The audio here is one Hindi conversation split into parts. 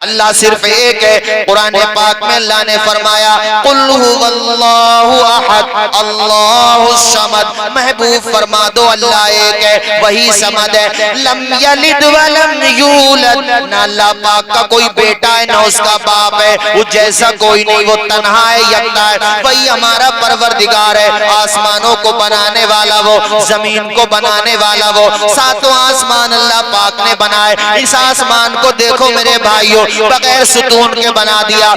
अल्लाह सिर्फ एक है। कुरान पाक में अल्लाह ने फरमाया कुल हुवल्लाहु अहद अल्लाहुस समद, महबूब फरमा दो अल्लाह एक है, वही समद है। लम यलिद व लम यूलद, ना अल्लाह पाक का कोई बेटा है ना उसका बाप है, वो जैसा कोई नहीं, वो तन्हा है, यकता है। वही हमारा परवरदिगार है, आसमानों को बनाने वाला वो, जमीन को बनाने वाला वो, सातों आसमान अल्लाह पाक ने बनाए। इस आसमान को देखो मेरे भाइयों, बगैर सुतून के बना दिया।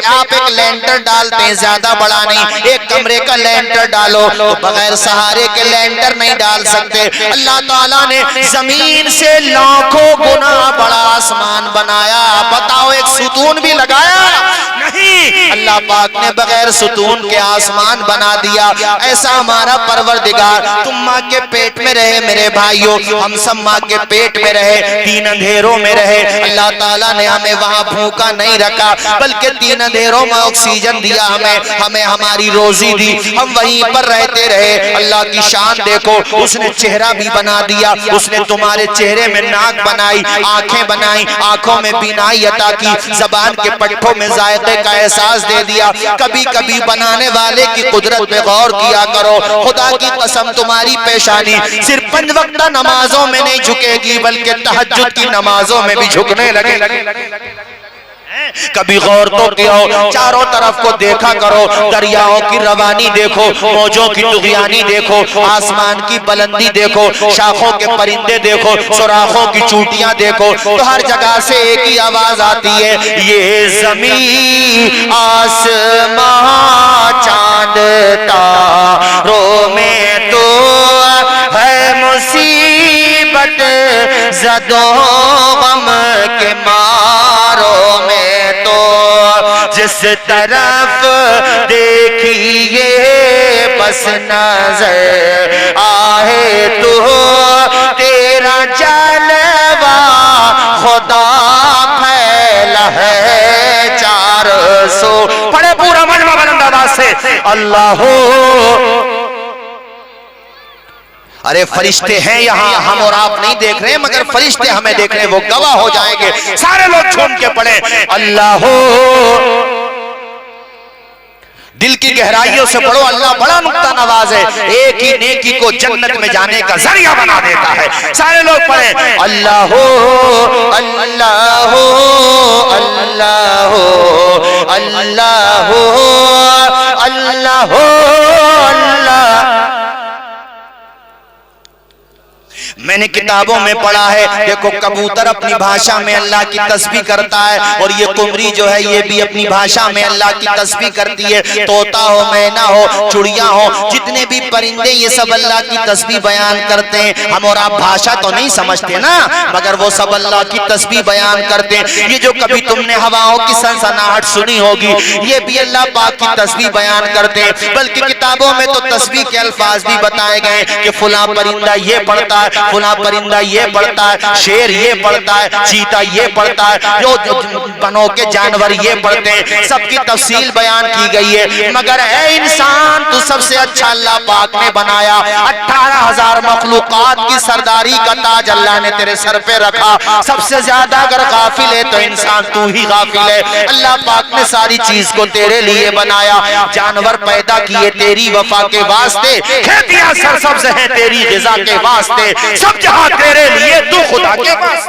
आप एक लेंटर डालते हैं, ज्यादा बड़ा नहीं, एक कमरे का लेंटर डालो तो बगैर सहारे के लेंटर नहीं डाल सकते। अल्लाह ताला ने जमीन से लाखों गुना बड़ा आसमान बनाया, बताओ एक सुतून भी लगाया नहीं। अल्लाह पाक ने बगैर सुतून के आसमान बना दिया। ऐसा हमारा परवरदिगार, तुम माँ के पेट में रहे मेरे भाइयों, हम सब माँ के पेट में रहे, तीन अंधेरों में रहे। अल्लाह ताला ने हमें वहाँ भूखा नहीं रखा, बल्कि तीन अंधेरों में ऑक्सीजन दिया, हमें हमारी रोजी दी, हम वहीं पर रहते रहे। अल्लाह की शान देखो, उसने चेहरा भी बना दिया, उसने तुम्हारे चेहरे में नाक बनाई, आंखें बनाई, आंखों में बीनाई अता की, जबान के पट्टों में जायके का एहसास दे दिया। कभी कभी बनाने वाले की कुदरत पे गौर किया करो। खुदा की कसम तुम्हारी पेशानी सिर्फ 5 वक्त नमाजों में नहीं झुकेगी, बल्कि तहज्जुद की नमाजों में भी झुकने लगे। कभी गौर तो किया, चारों तरफ को देखा करो, दरियाओं की रवानी देखो, मौजों की तुगयानी देखो, आसमान की बुलंदी देखो, शाखों के परिंदे देखो, सुराखों की चूटियां देखो, तो हर जगह से एक ही आवाज आती है, ये ज़मीन आसमां चांद तारों में तो है मुसीबत ज़दों गम के मारों में तो, जिस तरफ देखिए बस नजर आए तो तेरा जलवा खुदा फैला है 400। पढ़े पूरा मजमा बुलंद आवाज से अल्लाह हो। अरे फरिश्ते हैं यहाँ, हम और आप नहीं देख रहे, मगर फरिश्ते हमें देख रहे, वो गवाह हो जाएंगे। सारे लोग झूम के पढ़े अल्लाह हो। दिल की गहराइयों से पढ़ो, अल्लाह बड़ा नुक्ता नवाज है, एक ही नेकी को जन्नत में जाने का जरिया बना देता है। सारे लोग पढ़े अल्लाह हो अल्लाह हो अल्लाह हो अल्लाह हो अल्लाह हो अल्लाह। मैंने किताबों में पढ़ा है, देखो कबूतर अपनी भाषा में अल्लाह की तस्बीह करता है, और ये कुमरी जो है ये भी अपनी भाषा में अल्लाह की तस्बीह करती है। तोता हो, मैना हो, चुड़िया हो, जितने भी परिंदे ये सब अल्लाह की तस्बीह बयान करते हैं। हम और आप भाषा तो नहीं समझते ना, मगर वो सब अल्लाह की तस्बीह बयान करते हैं। ये जो कभी तुमने हवाओं की सनसनाहट सुनी होगी, ये भी अल्लाह पाक की तस्बीह बयान करते हैं। बल्कि किताबों में तो तस्बीह के अल्फाज भी बताए गए कि फुला परिंदा ये पढ़ता है, फुला परिंदा ये पढ़ता है, शेर ये पढ़ता है, चीता ये पढ़ता है, जो बनों के जानवर ये पढ़ते हैं, सबकी तफसील बयान की गई है। मगर ऐ इंसान, तू सबसे अच्छा अल्लाह पाक ने बनाया, 18,000 मखलूकात की सरदारी का ताज अल्लाह ने तेरे सर पे रखा। सबसे ज्यादा अगर गाफिल है तो इंसान तू ही गाफिल है। अल्लाह पाक ने सारी चीज को तेरे लिए बनाया, जानवर पैदा किए तेरी वफा के वास्ते, खेतियां सरसब्ज हैं तेरी ग़िज़ा के वास्ते, सब जहां तेरे लिए, तू खुदा के पास।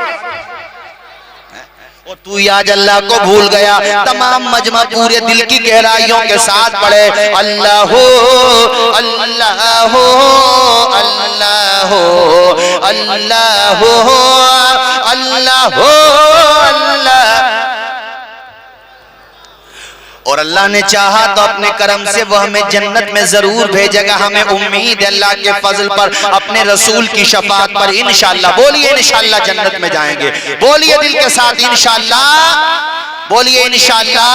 और तू आज अल्लाह को भूल गया। तमाम मजमा पूरे दिल की गहराइयों के साथ पढ़े अल्लाह हो अल्लाह हो अल्लाह हो अल्लाह हो अल्लाह हो अल्लाह। और अल्लाह ने चाहा तो अपने करम से वो हमें जन्नत में जरूर भेजेगा। हमें उम्मीद है अल्लाह के फजल पर, अपने रसूल की शफाअत पर इंशाअल्लाह। बोलिए इंशाअल्लाह जन्नत में जाएंगे, बोलिए दिल के साथ इंशाअल्लाह, बोलिए इंशाअल्लाह।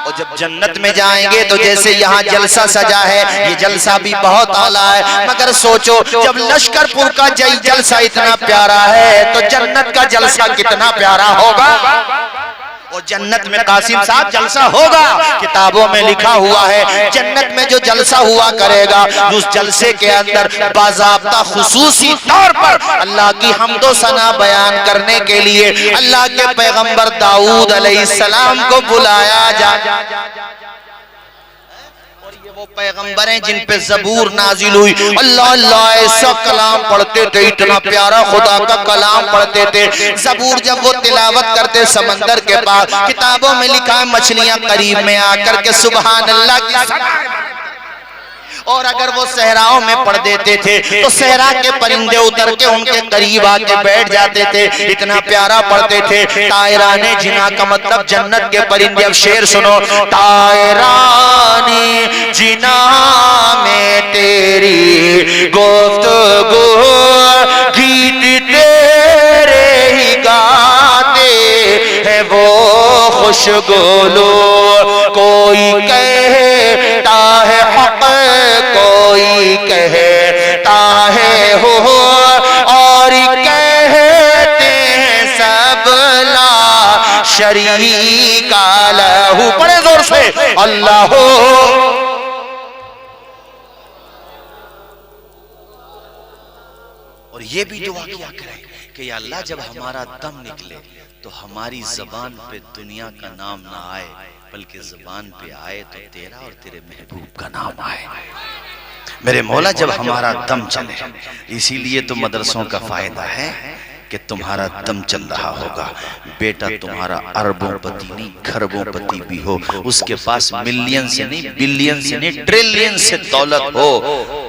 और जब जन्नत में जाएंगे तो जैसे यहाँ जलसा सजा है, ये जलसा भी बहुत आला है, मगर सोचो जब लश्करपुर का जलसा इतना प्यारा है तो जन्नत का जलसा कितना प्यारा होगा। और जन्नत में कासिम साहब जलसा होगा, किताबों में लिखा हुआ है जन्नत में जो जलसा हुआ करेगा, उस जलसे के अंदर बाज़ाब्ता खुसूसी तौर पर अल्लाह की हम्दो सना बयान करने के लिए अल्लाह के पैगंबर दाऊद अलैहिस्सलाम को बुलाया जा। वो पैगंबर हैं जिन पे ज़बूर नाजिल हुई। अल्लाह अल्लाह ऐसा कलाम पढ़ते थे, इतना प्यारा खुदा का कलाम पढ़ते थे। ज़बूर जब वो तिलावत करते समंदर के पास, किताबों में लिखा है मछलियां करीब में आकर के सुभान अल्लाह की, और अगर वो सहराओं में पढ़ देते थे तो सहरा के परिंदे उतर के उनके करीब आके बैठ जाते थे, इतना प्यारा पढ़ते थे। तायराने जिना का मतलब जन्नत के परिंदे। अब शेर सुनो, तायराने जिना में तेरी गुफ्तगू गीत तेरे ही गाते है वो खुशगुलो, कोई कहता है हक कोई कहता है हो, और कहते हैं सब ला शरीका लहू। बड़े जोर से अल्लाह हो। और ये भी दुआ किया करें कि अल्लाह जब हमारा दम निकले तो हमारी जबान पे दुनिया का नाम ना आए, बल्कि जुबान पे आए तो तेरा और तेरे महबूब का नाम आए। मेरे मौला जब हमारा दम चले, इसीलिए तो मदरसों का फायदा है कि तुम्हारा दम चल रहा होगा। बेटा तुम्हारा अरबों पति नहीं खरबों पति भी हो, उसके पास मिलियन से नहीं बिलियन से नहीं ट्रिलियन से दौलत हो,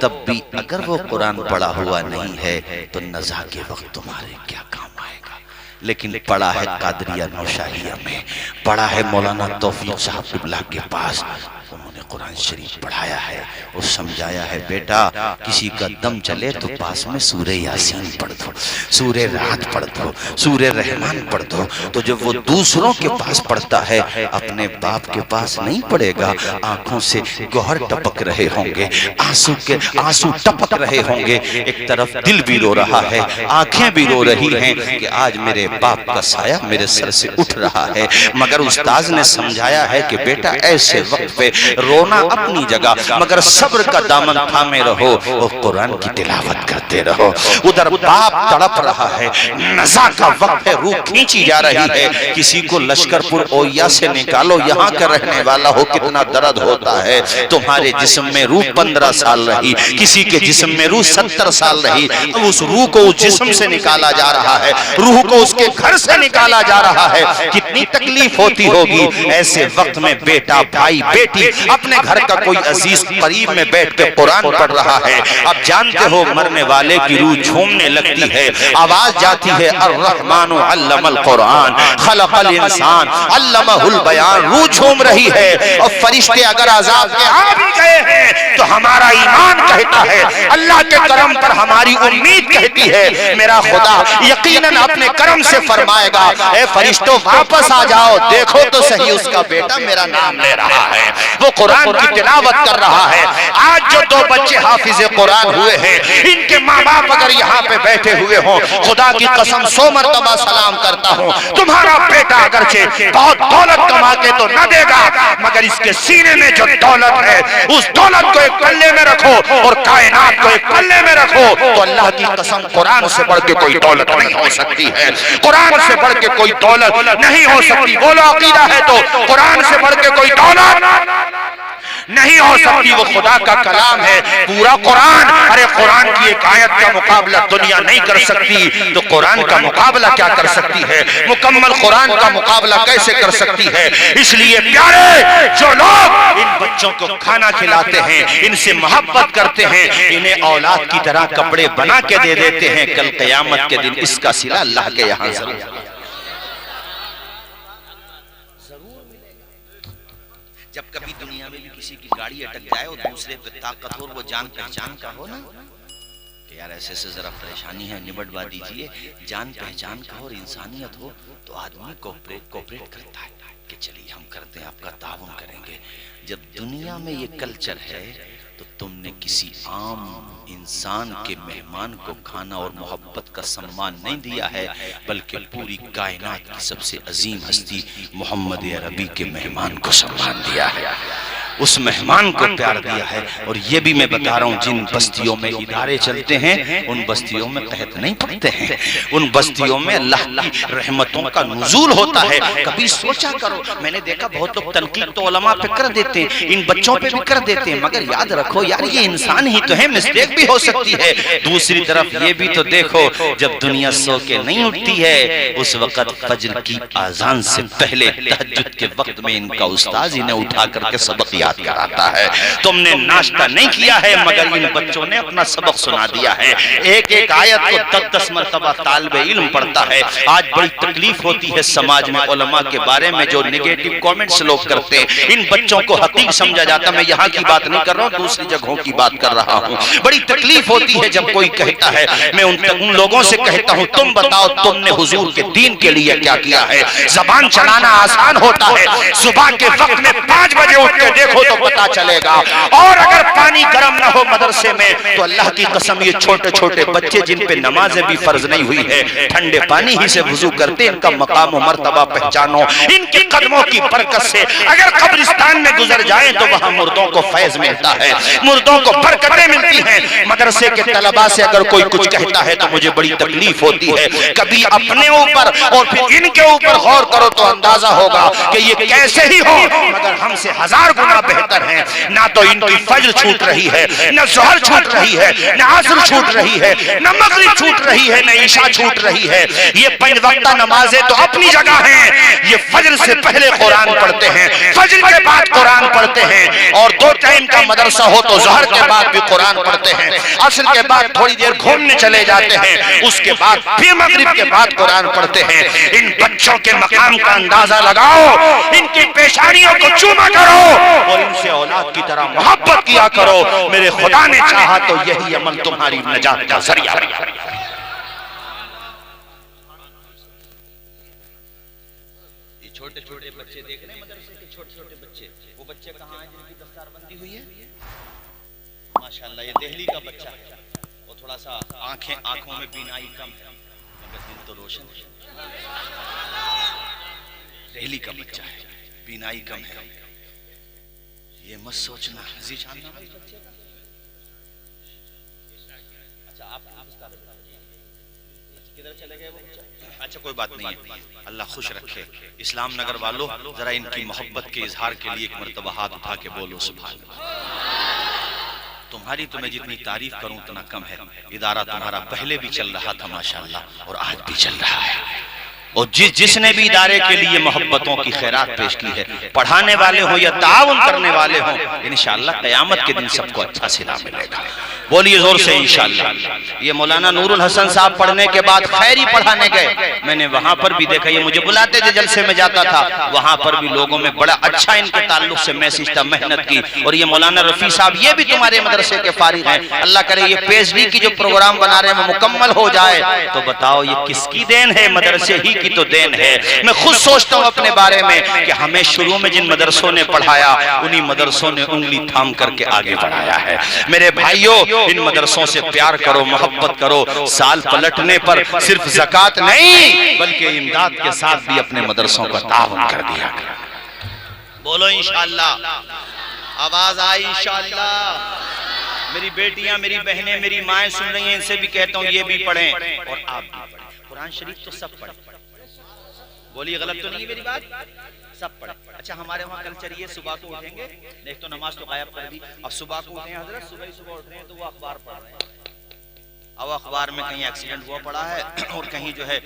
तब भी अगर वो कुरान पढ़ा हुआ नहीं है तो नज़ा के वक्त तुम्हारे क्या काम आएगा। लेकिन पढ़ा है कादरिया नौशाहिया में, पढ़ा है मौलाना तौफीक साहब क़िबला के पास, उन्होंने कुरान शरीफ पढ़ाया है और समझाया है, बेटा किसी का दम चले तो पास में सूरे यासीन पढ़ दो, सूरे रात पढ़ दो, सूरे रहमान पढ़ दो। तो जब वो दूसरों के पास पढ़ता है, अपने बाप के पास नहीं पढ़ेगा, आंखों से गौहर टपक रहे होंगे, आंसू टपक रहे होंगे, एक तरफ दिल भी रो रहा है, आंखें भी रो रही हैं कि आज मेरे बाप का साया मेरे सर से उठ रहा है। मगर उस्ताद ने समझाया है कि बेटा ऐसे वक्त पे रोना अपनी जगह, मगर सब्र का दामन थामे रहो और कुरान की तिलावत करते रहो। उधर बाप तड़प रहा है, नज़ा का वक्त है, रूह खींची जा रही है, किसी को लश्करपुर ओया से निकालो, यहाँ का रहने वाला हो, कितना दर्द होता है। तुम्हारे जिस्म में रूह 15 साल रही, किसी के जिस्म में रूह 70 साल रही, अब उस रूह को उस जिस्म से निकाला जा रहा है, रूह को उसके घर से निकाला जा रहा है, कितनी तकलीफ होती होगी। ऐसे वक्त में बेटा भाई बेटी अपने घर का कोई अजीज करीब में बैठ के कुरान पढ़ रहा है। अब जानते हो मरने वाले की रूह झूमने लगती है, आवाज जाती है अर्रहमानु अल्लमल कुरान खलकल इंसान अल्लमहुल बयान, रूह झूम रही है। और फरिश्ते अगर अजाब के आ भी गए हैं तो हमारा ईमान कहता है, अल्लाह के करम पर हमारी उम्मीद कहती है, मेरा खुदा यकीनन अपने करम से फरमाएगा, ए फरिश्तों वापस आ जाओ, देखो तो सही उसका बेटा मेरा नाम ले रहा है, वो कुरान की तिलावत कर रहा है। आज जो 2 बच्चे हाफिज कुरान हुए हैं, इनके माँ बाप अगर यहाँ पे बैठे हुए हों, खुदा की कसम 100 मरतबा सलाम करता हूँ, तुम्हारा बेटा अगरचे बहुत दौलत कमा के तो न देगा, मगर इसके सीने में जो दौलत है उस दौलत को एक पल्ले में रखो और कायनात को एक पल्ले में रखो, तो अल्लाह की कसम कुरान से बढ़ के कोई दौलत नहीं हो सकती है, कुरान से बढ़ के कोई दौलत नहीं हो सकती। बोलो अकीदा है तो कुरान से बढ़ के कोई दौलत नहीं हो सकती, वो खुदा का कलाम है पूरा कुरान। अरे कुरान की एक आयत का मुकाबला दुनिया नहीं कर सकती, तो कुरान का मुकाबला क्या कर सकती है, मुकम्मल कुरान का मुकाबला कैसे कर सकती है। इसलिए प्यारे, जो लोग इन बच्चों को खाना खिलाते हैं, इनसे मोहब्बत करते हैं, इन्हें औलाद की तरह कपड़े बना के दे देते हैं, कल क़यामत के दिन इसका सिला अल्लाह के यहाँ जरूर। जब कभी दुनिया में भी किसी की गाड़ी अटक जाए और दूसरे पे ताकतवर वो जान पहचान का हो ना, कि यार ऐसे से जरा परेशानी है, निबटवा दीजिए, जान पहचान का और इंसानियत हो, तो आदमी कोऑपरेट करता है कि चलिए हम करते हैं, आपका ताउन करेंगे। जब दुनिया में ये कल्चर है तो तुमने किसी आम इंसान के मेहमान को खाना और मोहब्बत का सम्मान नहीं दिया है, बल्कि पूरी कायनात की सबसे अजीम हस्ती मोहम्मद अरबी के मेहमान को सम्मान दिया है, उस मेहमान को प्यार दिया है। और ये भी मैं बता रहा हूँ, जिन बस्तियों में इदारे चलते हैं उन बस्तियों में कहत नहीं पड़ते हैं, उन बस्तियों में अल्लाह की रहमतों का नुज़ूल होता है। कभी सोचा करो, मैंने देखा बहुत लोग तनकीद तो उलमा पे कर देते हैं, इन बच्चों पे भी कर देते हैं, मगर याद रखो यार ये इंसान ही तो है, मिस्टेक भी हो सकती है। दूसरी तरफ ये भी तो देखो, जब दुनिया सो के नहीं उठती है उस वक्त फज्र की आजान से पहले तहज्जुद के वक्त में इनका उस्ताद इन्हें उठा करके सबक याद कराता है। तुमने नाश्ता नहीं किया है मगर इन बच्चों ने अपना सबक सुना दिया है। एक एक आयत को 10-10 मरतबा तालिबे इल्म पढ़ता है। आज बड़ी तकलीफ होती है समाज में उलमा के बारे में जो नेगेटिव कमेंट्स लोग करते हैं, इन बच्चों को हकीक समझा जाता। मैं यहाँ की बात नहीं कर रहा हूँ, दूसरी जगहों की बात कर रहा हूँ। बड़ी तकलीफ होती है जब कोई कहता है, मैं उन लोगों से कहता हूँ तुम बताओ तुमने हुजूर के दीन के लिए क्या किया है। जबान चलाना आसान होता है, सुबह के वक्त में 5 बजे उठ के देखो तो पता चलेगा। और अगर पानी गर्म ना हो मदरसे में तो अल्लाह की कसम ये छोटे छोटे बच्चे जिन पे नमाजें भी फर्ज नहीं हुई है, ठंडे पानी ही से वुजू करते। इनका मकाम और मर्तबा पहचानो, इनके कदमों की बरकत से अगर कब्रिस्तान में गुजर जाए तो वहां मुर्दों को फैज मिलता है, मुर्दों को बरकतें मिलती हैं। मदरसे के तलबा से अगर कोई कुछ कहता है तो मुझे बड़ी तकलीफ होती है। कभी अपने ऊपर और फिर इनके ऊपर गौर करो तो अंदाजा होगा कि ये कैसे ही हो मगर हमसे 1000 गुना बेहतर है। ना तो इनकी फज्र छूट रही है, न ज़ोहर छूट रही है, न असर छूट रही है, न मगरिब छूट रही है, न ईशा छूट रही है। ये 5 वक्ता नमाजें तो अपनी जगह हैं। ये फज्र से पहले कुरान पढ़ते हैं, फज्र के बाद कुरान पढ़ते हैं, और 2 टाइम का मदरसा हो तो ज़ोहर के बाद भी कुरान पढ़ते हैं, असर के बाद थोड़ी देर घूमने चले जाते हैं, उसके बाद फिर मगरिब के बाद कुरान पढ़ते हैं। इन बच्चों के मकाम का अंदाजा लगाओ, इनकी पेशानियों को चूमा करो और इनसे औलाद की तरह मोहब्बत किया करो। मेरे खुदा ने चाहा तो यही अमल तुम्हारी नजात का जरिया। ये छोटे छोटे बच्चे देख रहे हैं मदरसे के, छोटे छोटे बच्चे, वो बच्चे कहाँ हैं जिनकी दस्तारबंदी हुई है? माशाल्लाह ये दिल्ली का बच्चा है, वो थोड़ा सा आंखों में बीनाई कम है मगर दिल तो रोशन है। दिल्ली का बच्चा है, बीनाई कम है, ये मत सोचना। अच्छा आप किधर चले गए वो? अच्छा कोई बात नहीं है, अल्लाह खुश रखे। इस्लाम नगर वालों जरा इनकी मोहब्बत के इजहार के लिए एक मर्तबा हाथ उठा के बोलो सुभान अल्लाह। तुम्हारी तो मैं जितनी तारीफ करूं उतना कम है। इदारा तुम्हारा पहले भी चल रहा था माशाल्लाह और आज भी चल रहा है। और जिसने भी इदारे के लिए मोहब्बतों की खैरात पेश की है, पढ़ाने वाले हो या ताउन करने वाले हो, इंशाअल्लाह क़यामत के दिन सबको अच्छा सिला मिलेगा। बोलिए जोर से इंशाअल्लाह। ये मौलाना नूरुल हसन साहब पढ़ने के बाद खैरी पढ़ाने गए, मैंने वहां पर भी देखा, ये मुझे बुलाते थे जलसे में जाता था, वहां पर भी लोगों में बड़ा अच्छा इनके ताल्लुक से मैसेज था, मेहनत की। और ये मौलाना रफी साहब ये भी तुम्हारे मदरसे के फारिग हैं, अल्लाह करे ये पीएचडी की जो प्रोग्राम बना रहे हैं वो मुकम्मल हो जाए। तो बताओ ये किसकी देन है? मदरसे ही की तो देन है। मैं खुद सोचता हूँ अपने बारे में कि हमें शुरू में जिन मदरसों ने पढ़ाया उन्हीं मदरसों ने उंगली थाम करके आगे बढ़ाया है। मेरे भाइयों इन मदरसों से प्यार करो, मोहब्बत करो। साल पलटने पर सिर्फ ज़कात नहीं बल्कि इमदाद के साथ भी अपने मदरसों का ताउन कर दिया। बोलो इंशाअल्लाह। आवाज आई इंशाअल्लाह। मेरी बेटियां, मेरी बहनें, मेरी माएं सुन रही हैं, इनसे भी कहता हूँ ये भी पढ़ें और आप भी पढ़ें। कुरान शरीफ तो सब पढ़ें। बोलिए गलत तो नहीं है मेरी बात? सब पढ़े। अच्छा हमारे वहाँ कल्चर ये सुबह को उठेंगे, देख तो नमाज तो गायब कर दी, अब सुबह को उठे हजरत, सुबह उठ रहे हैं तो वो अखबार पढ़ रहे हैं। अब अखबार में कहीं एक्सीडेंट हुआ पड़ा है और कहीं जो है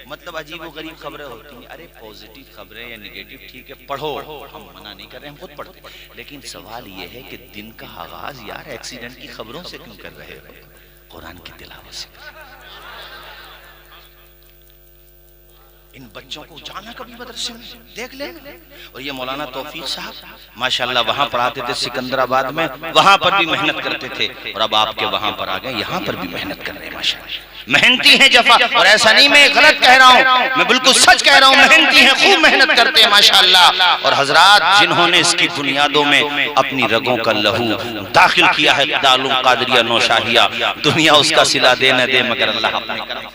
मतलब अजीब व गरीब खबरें होती हैं। अरे पॉजिटिव खबरें या नेगेटिव ठीक है पढ़ो, हम मना नहीं कर रहे, हम खुद पढ़ते, लेकिन सवाल ये है कि दिन का आगाज यार एक्सीडेंट की खबरों से क्यों कर रहे हो? कुरान की तिलावत से। इन बच्चों को जाना कभी मदरसे में, देख ले। और ये मौलाना तौफीक साहब माशाल्लाह वहां पढ़ाते थे सिकंदराबाद में, वहां पर भी मेहनत करते थे, और अब आपके वहां पर आ गए, यहाँ पर भी मेहनत कर रहे हैं माशाल्लाह। मेहनती हैं जफा, और ऐसा नहीं मैं गलत कह रहा हूँ, मैं बिल्कुल सच कह रहा हूँ, मेहनती हैं, खूब मेहनत करते हैं माशाल्लाह। और हजरात जिन्होंने इसकी बुनियादों में अपनी रगों का लहू दाखिल किया है, दारुल कादरिया नौशाहिया, दुनिया उसका सिला दे न दे मगर अल्लाह अपने करम।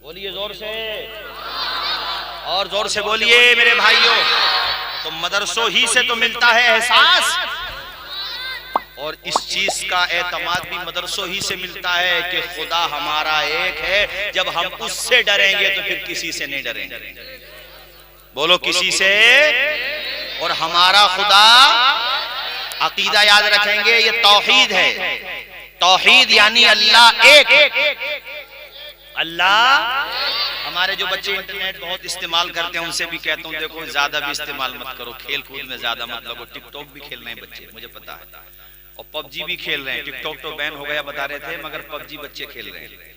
बोलिए जोर से, और जोर से बोलिए मेरे भाइयों। तो मदरसों ही से तो मिलता है एहसास, और इस चीज का एतमाद भी मदरसों ही से मिलता है कि खुदा हमारा एक है। जब हम उससे डरेंगे तो फिर किसी से नहीं डरेंगे। बोलो किसी से। और हमारा खुदा, अकीदा याद रखेंगे, ये तौहीद है। तौहीद यानी अल्लाह एक। अल्लाह। हमारे जो बच्चे इंटरनेट बहुत इस्तेमाल करते हैं उनसे भी कहता हूँ, देखो ज्यादा भी इस्तेमाल मत करो, खेल कूद में ज्यादा मत लगो। टिकटॉक भी खेल रहे हैं बच्चे, मुझे पता है, और पबजी भी खेल रहे हैं। टिकटॉक तो बैन हो गया बता रहे थे, मगर पबजी बच्चे खेल रहे हैं।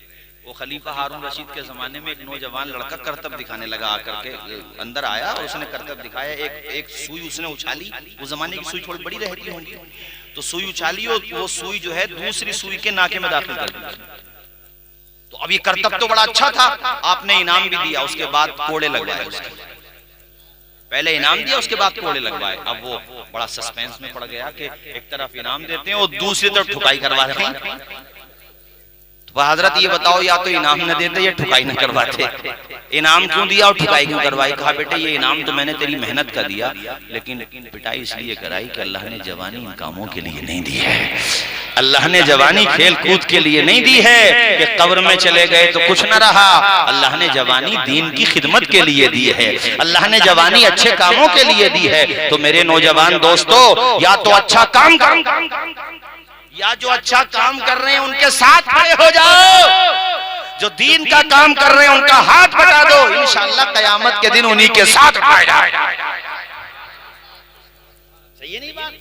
वो खलीफा हारून रशीद के जमाने में एक नौजवान लड़का करतब दिखाने लगा, आकर के अंदर आया और उसने करतब दिखाया। एक सुई उसने उछाली, उस जमाने की सुई थोड़ी बड़ी रहती होंगी, तो सुई उछाली और वो सुई जो है दूसरी सुई के नाके में दाखिल कर दी। तो अब ये करतब तो बड़ा अच्छा था, आपने इनाम भी दिया, उसके बाद कोड़े लगवाए उसके। पहले इनाम दिया, उसके बाद कोड़े लगवाए। अब वो बड़ा सस्पेंस में पड़ गया कि एक तरफ इनाम देते हैं और दूसरी तरफ ठुकाई करवा रहे हैं। तो हजरत ये बताओ, या तो इनाम न देते या ठुकाई न करवाते। इनाम क्यों दिया और ठुकाई क्यों करवाई? कहा बेटे ये इनाम तो मैंने तेरी मेहनत का दिया, लेकिन पिटाई इसलिए कराई कि अल्लाह ने जवानी इन कामों के लिए नहीं दी है। अल्लाह ने जवानी खेल कूद के लिए नहीं दी है कि कब्र में चले गए तो कुछ न रहा। अल्लाह ने जवानी दीन की खिदमत के लिए दी है। अल्लाह ने जवानी अच्छे कामों के लिए दी है। तो मेरे नौजवान दोस्तों, या तो अच्छा काम या जो अच्छा काम कर रहे हैं उनके साथ खड़े हो जाओ, जो दीन का काम कर रहे हैं उनका हाथ बढ़ा दो, इंशाअल्लाह कयामत के दिन उन्हीं के साथ खड़े जाए। सही है नहीं बात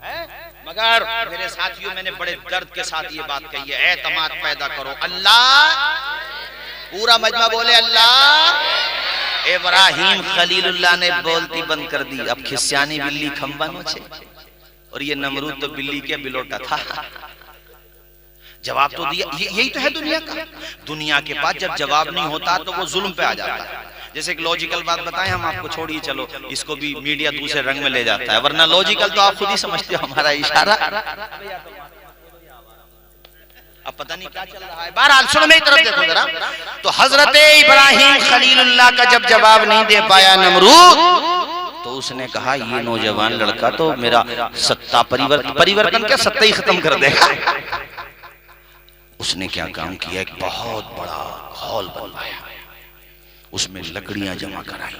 है? मगर मेरे साथियों, मैंने बड़े दर्द के साथ ये बात कही है, एतमाद पैदा करो। अल्लाह, पूरा मजमा बोले अल्लाह। इब्राहिम खलीलुल्लाह ने बोलती बंद कर दी, अब खिस्यानी बिल्ली खंबा नोचे, और ये नमरूद तो बिल्ली के बिलोटा था। जवाब तो दिया। यही तो है दुनिया का। दुनिया के पास जब जवाब नहीं होता तो वो जुल्म पे आ जाता है। जैसे एक लॉजिकल बात बताएं हम आपको, छोड़िए चलो, इसको भी मीडिया दूसरे रंग में ले जाता है, वरना लॉजिकल तो आप खुद ही समझते हो, हमारा इशारा। अब पता नहीं क्या चल रहा है। बहरहाल सुनो, मेरी तरफ देखो जरा। तो हजरत इब्राहिम खलीलुल्लाह का जब जवाब नहीं दे पाया नमरूद, तो उसने कहा ये नौजवान लड़का तो मेरा सत्ता परिवर्तन क्या, सत्ता ही खत्म कर देगा। उसने क्या काम किया, एक बहुत बड़ा हॉल बनवाया, उसमें लकड़ियां जमा कराई,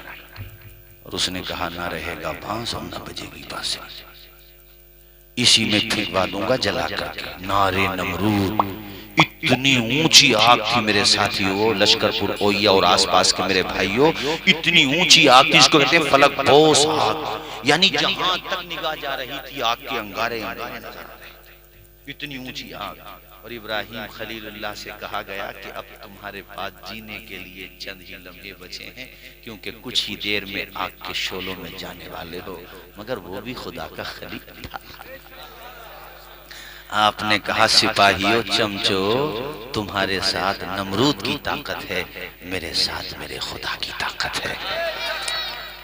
और उसने कहा ना रहेगा बांस और ना बजेगी बांसुरी, इसी में फेंकवा दूंगा जला करके। नारे नमरूद, इतनी ऊंची आग थी मेरे साथियों, लश्करपुर ओइया और आसपास के मेरे भाइयों, इतनी ऊंची आग थी, इसको कहते हैं फलक बोस आग, यानी जहां तक निगाह जा रही थी आग के अंगारे अंगारे नजर आ रहे, इतनी ऊंची आग। और इब्राहिम खलीलुल्लाह से कहा गया कि अब तुम्हारे पास जीने के लिए चंद ही लम्हे बचे हैं, क्योंकि कुछ ही देर में आग के शोलों में जाने वाले हो। मगर वो भी खुदा का खलील था। आपने कहा सिपाहियों चमचो, तुम्हारे साथ नमरूद की ताकत है, मेरे साथ मेरे खुदा की ताकत है,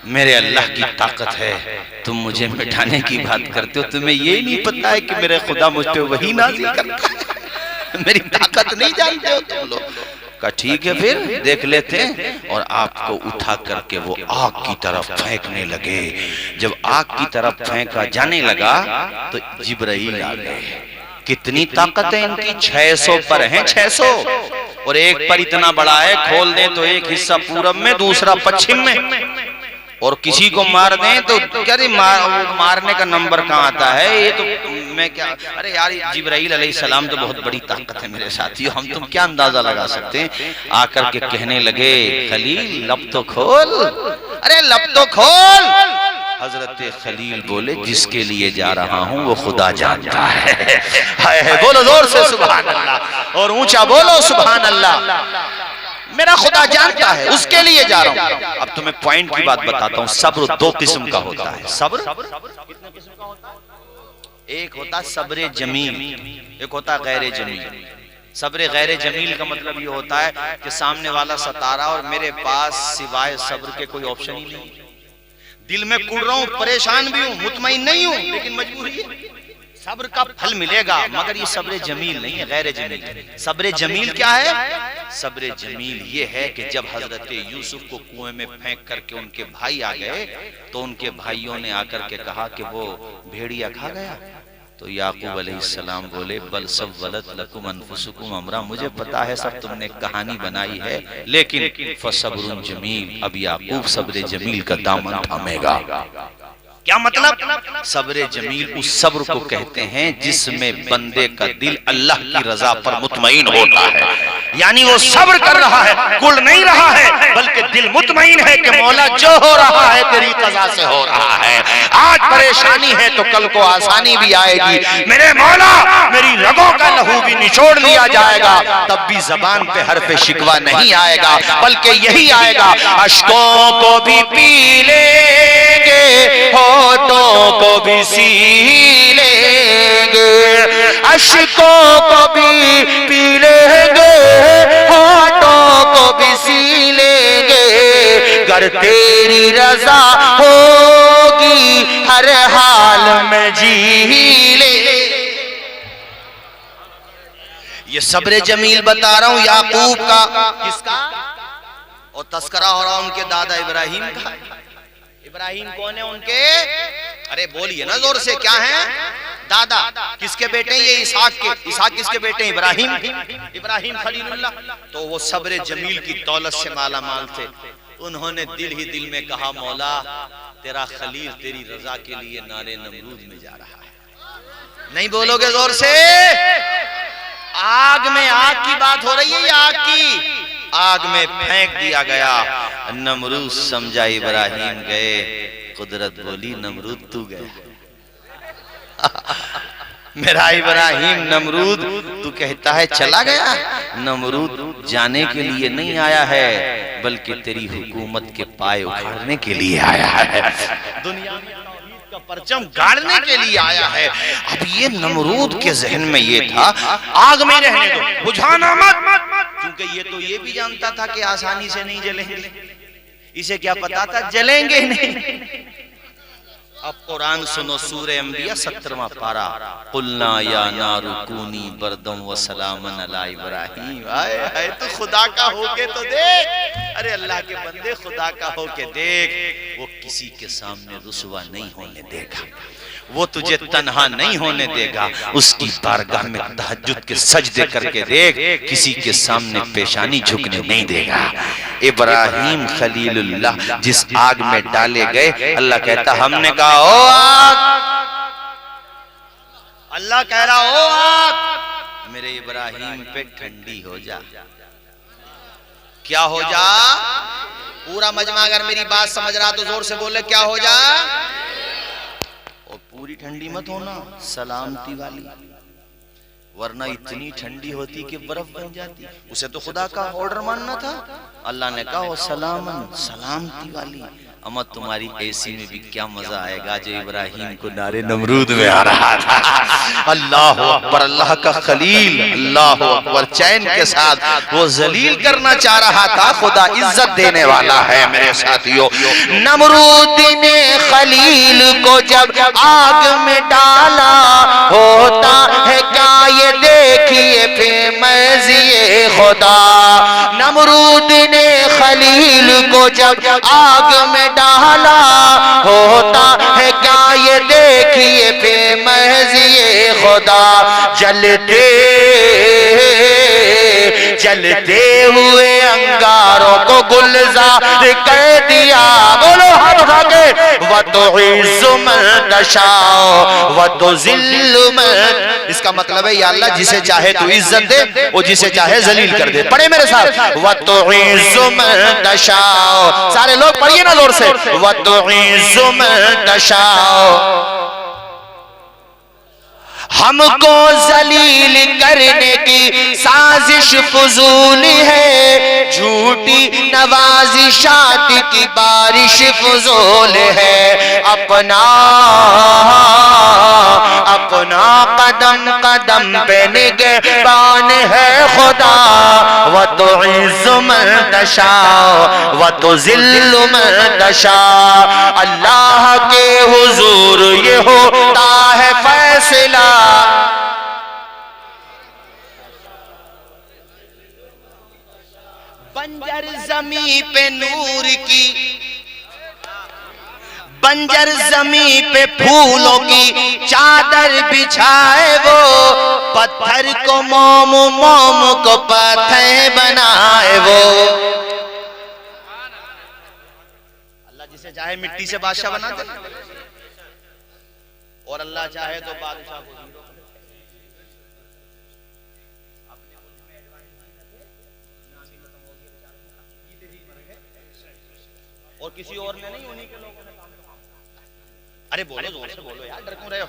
मेरे अल्लाह की ताकत है। तुम मुझे मिटाने की बात करते हो, तुम्हें ये नहीं पता है कि मेरे खुदा मुझ पे वही नाज़िल करता है, मेरी ताकत नहीं जानते हो तुम लोग। का ठीक है फिर देख लेते हैं। और आपको उठा करके वो आग की तरफ फेंकने लगे। जब आग की तरफ फेंका जाने लगा तो जिब्राइल आ गए। कितनी ताकत है इनकी, 600 पर हैं, 600, और एक पर इतना बड़ा है, खोल दें तो एक हिस्सा पूरब में, दूसरा पश्चिम में, और किसी को मार दें तो क्या मारने का नंबर कहाँ आता है? ये तो मैं क्या, अरे यार जिब्राइल अलैहिस्सलाम तो बहुत बड़ी ताकत है मेरे साथियों, हम तुम क्या अंदाजा लगा सकते हैं। आकर के कहने लगे खलील लब तो खोल, अरे लब तो खोल। हजरत खलील बोले जिसके लिए जा रहा हूं वो खुदा जानता है। हाय बोलो जोर से सुभान अल्लाह, और ऊंचा बोलो सुभान अल्लाह। मेरा खुदा जानता है, उसके लिए जा रहा हूं। अब तुम्हें पॉइंट की बात बताता हूं। सब्र दो किस्म का होता है। सब्र कितने किस्म का होता है? एक होता है सब्र जमील, एक होता है गैर जमील। सब्र गैर जमील का मतलब ये होता है कि सामने वाला सता रहा और मेरे पास सिवाय सब्र के कोई ऑप्शन ही नहीं। दिल में कुड़ रहा हूं, परेशान भी हूं, मुतमईन नहीं हूं, लेकिन मजबूरी है। सब्र का फल मिलेगा, मगर ये सब्र जमील नहीं है, गैर जमील। सब्र जमील क्या है? सब्र जमील ये है कि जब हजरत यूसुफ को कुएं में फेंक करके उनके भाई आ गए तो उनके भाइयों ने आकर के कहा कि वो भेड़िया खा गया। तो याकूब अलैहिस्सलाम बोले बल सब वलत लकुम अनफुसुकुम अमरा, मुझे पता है सब तुमने कहानी बनाई है, लेकिन फसब्रुन जमील, अब याकूब सब्र जमील का दामन थामेगा। क्या मतलब? सब्र जमील उस सब्र को कहते हैं जिसमें बंदे का दिल अल्लाह की रजा पर मुतमईन होता है। यानी वो सब्र कर रहा है, कुल नहीं रहा है, बल्कि दिल मुतमईन है कि मौला जो हो रहा है तेरी कज़ा से हो रहा है। आज परेशानी है तो कल को आसानी भी आएगी। मेरे मौला मेरी रगों का लहू भी निचोड़ लिया जाएगा, तब भी जबान पे हर्फ शिकवा नहीं आएगा, बल्कि यही आएगा अश्कों को भी पी लेंगे, होठों को भी सी लेंगे, अश्कों को भी पी लेंगे, होठों को भी सी लेंगे, गर तेरी रजा होगी हर हाल में जी ले। ये सब्र जमील बता रहा हूं याकूब का। किसका? और तस्करा हो रहा उनके दादा इब्राहिम का। इब्राहिम कौन है उनके? अरे बोलिए ना जोर से, क्या है? दादा। किसके बेटे? ये इसहाक के। इसहाक किसके बेटे? इब्राहिम। इब्राहिम खलीलुल्लाह। तो वो सब्र जमील की दौलत से माला माल थे। उन्होंने दिल ही दिल में कहा मौला तेरा खलील तेरी रजा के लिए नारे नमरूद में जा रहा है। नहीं बोलोगे जोर से? आग में आग की बात हो रही है, या आग की? आग में फेंक दिया गया। नमरूद समझा इब्राहिम गए, कुदरत बोली नमरूद तू गया। मेरा इब्राहिम नमरूद तू कहता है चला गया। नमरूद जाने के लिए नहीं आया है, बल्कि तेरी हुकूमत के पाए उखाड़ने के लिए आया है, दुनिया में का परचम गाड़ने के लिए आया है। अब ये नमरूद के जहन में ये था आग में रहने दो, बुझाना मत, क्योंकि ये तो ये भी जानता था कि आसानी से नहीं जलेंगे। इसे क्या पता था जलेंगे नहीं। अब कुरान सुनो, सूरह अंबिया 17वां पारा। कुलना या नारु कूनी बरदम व सलामन अला इब्राहिम। आए आए तो खुदा का होके तो देख। अरे अल्लाह के बंदे खुदा का होके देख। वो किसी के सामने रुसवा नहीं होने देगा, वो तुझे तन्हा नहीं होने देगा। उसकी बारगाह में तहज्जुद के सजदे करके देख, किसी के सामने पेशानी झुकने नहीं देगा। इब्राहिम खलीलुल्लाह जिस आग में डाले गए, अल्लाह कहता हमने कहा ओ आग, अल्लाह कह रहा ओ आग मेरे इब्राहिम पे ठंडी हो जा। क्या हो जा? पूरा मजमा अगर मेरी बात समझ रहा तो जोर से बोले क्या हो जा। और पूरी ठंडी मत होना, सलामती वाली, वरना इतनी ठंडी होती कि बर्फ बन जाती। उसे तो खुदा का ऑर्डर मानना था। अल्लाह ने कहा वो सलामन, सलामती वाली। अम्मा तुम्हारी एसी में भी क्या मजा आएगा जो इब्राहिम को नारे नमरूद में आ रहा था। अल्लाह अकबर, अल्लाह का खलील, अल्लाह अकबर। चैन के साथ वो जलील करना चाह रहा था, खुदा इज्जत देने वाला है मेरे साथियों। नमरूद ने खलील को जब आग में डाला, होता है क्या ये देखिए फेमस ये खुदा। नमरूद ने खलील को जब आग में डाला, होता है क्या ये देखिए फेमस ये खुदा। जलते जलते हुए अंगारों को गुलजार कर दिया। बोलो हाथ उठा के, व तुइज़्ज़ु मन तशाओ व तुज़िल्लु मन। इसका मतलब है या अल्लाह जिसे चाहे तू इज्जत दे और जिसे चाहे जलील कर दे। पढ़े मेरे साथ, व तुइज़्ज़ु मन तशाओ। सारे लोग पढ़िए ना जोर से, व तुइज़्ज़ु मन तशाओ। हमको जलील करने की साजिश फजूल है, झूठी नवाजिशात की बारिश फजूल है। अपना अपना कदम कदम पे निगहबान है खुदा। व तुइज़्ज़ु मन तशाओ व तुज़िल्लु मन तशाओ। अल्लाह के हुजूर ये होता है फैसला। बंजर जमी पे नूर की, बंजर जमी पे फूलों की चादर बिछाए वो, पत्थर को मोम मोम को पत्थर बनाए वो। अल्लाह जिसे चाहे मिट्टी से बादशाह बना दे और अल्लाह चाहे तो बादशाह को और किसी और ने नहीं, उन्हीं के लोगों ने काम किया। अरे बोलो जोर से बोलो यार, डर क्यों रहे हो?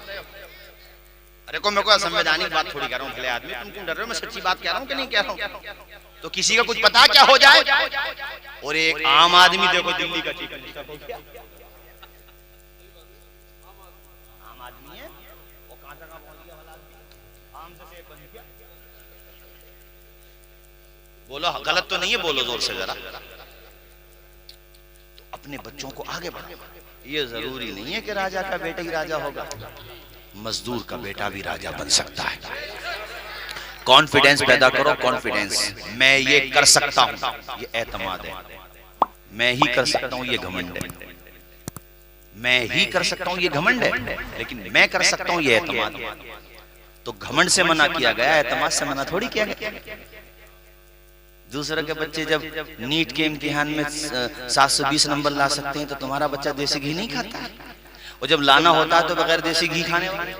अरे को मैं कोई असंवैधानिक बात थोड़ी कर रहा हूँ भले आदमी, तुम क्यों डर रहे हो? मैं सच्ची बात कह रहा हूँ कि नहीं कह रहा हूँ? तो किसी का कुछ पता क्या हो जाए। और एक आम आदमी देखो दिल्ली का चीफ मिनिस्टर हो गया, आम आदमी है वो कहां तक पहुंच गया वाला आदमी, आम से बन गया। बोलो गलत तो नहीं है, बोलो जोर से जरा। अपने बच्चों को आगे बढ़ाओ। ये जरूरी नहीं है कि राजा का बेटा ही राजा होगा, मजदूर का बेटा भी राजा बन सकता है। कॉन्फिडेंस पैदा करो, कॉन्फिडेंस। मैं ये कर सकता हूं, ये एतमाद है। मैं ही कर सकता हूं, ये घमंड है। मैं ही कर सकता हूं, ये घमंड है, लेकिन मैं कर सकता हूं, ये एतमाद है। तो घमंड से मना किया गया, एतमाद से मना थोड़ी किया गया। दूसरे के बच्चे जब नीट के इम्तिहान में 720 नंबर ला सकते हैं तो तुम्हारा बच्चा देसी घी नहीं खाता है। और जब लाना होता है तो बगैर देसी घी खाने वाले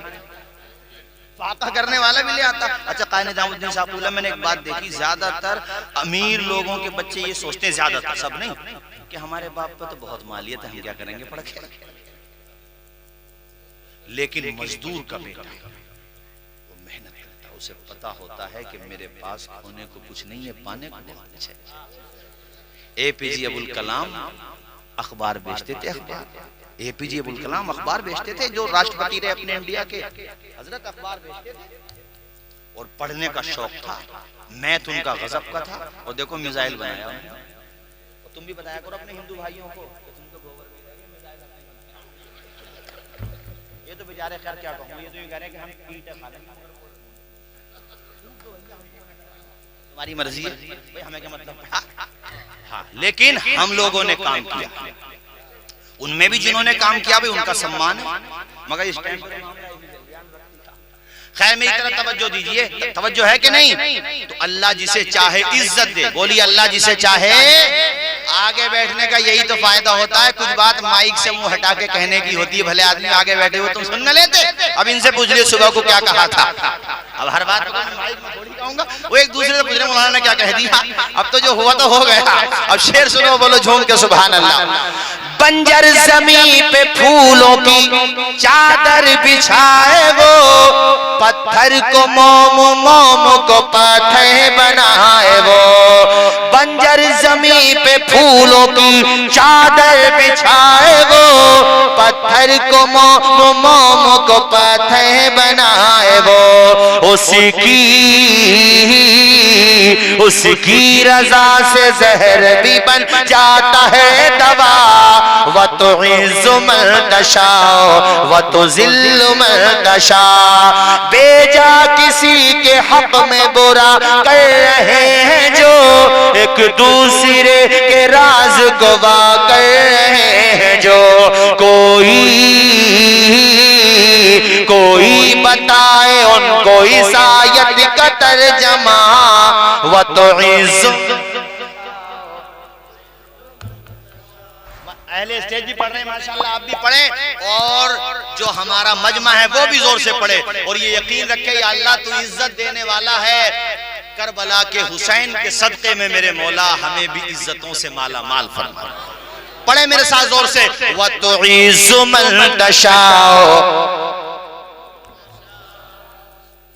फाका करने वाला भी ले आता। अच्छा कायद निजामुद्दीन साहब, मैंने एक बात देखी, ज्यादातर अमीर लोगों के बच्चे ये सोचते हैं, ज्यादातर सब नहीं, कि हमारे बाप पे तो बहुत मालियत है, हम क्या करेंगे पढ़ के। लेकिन मजदूर का बेटा उसे पता होता है कि मेरे पास खोने को कुछ नहीं है, पाने को बहुत कुछ है। एपीजे अबुल कलाम अखबार बेचते थे, अखबार। एपीजे अबुल कलाम अखबार बेचते थे, जो राष्ट्रपति रहे अपने इंडिया के, हजरत अखबार बेचते थे और पढ़ने का शौक था। मैथ उनका गजब का था। और देखो मिसाइल बनाया। और तुम भी बताया करो अपने हिंदू भाइयों को, ये तो बेचारे खैर क्या कहूँ, ये तो ये कह रहे हैं कि हम ईंटें खा लेंगे। तुम्हारी मर्जी है भाई, हमें क्या मतलब। हाँ, लेकिन हम लोगों ने काम किया, उनमें भी जिन्होंने काम किया भाई उनका सम्मान है। मगर इस टाइम खैर मेरी तरफ तवज्जो दीजिए, तवज्जो है कि नहीं? तो अल्लाह जिसे चाहे इज्जत दे, बोलिए अल्लाह जिसे चाहे। आगे बैठने का यही तो फायदा होता है, कुछ बात माइक से मुंह हटा के कहने की होती है। भले आदमी आगे बैठे हो तुम सुन न लेते। अब इनसे पूछ लियो सुबह को क्या कहा था। अब हर बात को मैं माइक में थोड़ी कहूंगा, वो एक दूसरे से पूछ रहे मौलाना ने क्या कह दिया। अब तो जो हुआ तो हो गया। अब शेर सुनो, बोलो झूम के सुभान अल्लाह। बंजर जमी पे फूलों की चादर बिछाए वो, पत्थर को मोम मोम को पत्थर बनाए वो। बंजर जमी पे फूलों की चादर बिछाए वो, पत्थर को मोम मोम को पत्थर बनाए वो। उसकी रजा से जहर भी बन जाता है दवा। व तुइज़्ज़ु मन तशाओ व तुज़िल्लु मन तशाओ। बेजा किसी के हक में बुरा कर रहे हैं जो, एक दूसरे के राज गवा कर रहे हैं जो। कोई बताए उनको ईसायत का तर्जमा। व तुइज़्ज़ु अहले स्टेज भी पढ़ रहे हैं माशाल्लाह, आप भी पढ़े और जो हमारा मजमा है वो भी जोर से पढ़े और ये यकीन रखे या अल्लाह तू इज्जत देने वाला है। करबला के हुसैन के सदके में मेरे मौला हमें भी इज्जतों से माला माल फरमा। पढ़े मेरे साथ जोर से, व तुइज़्ज़ु मन तशाओ।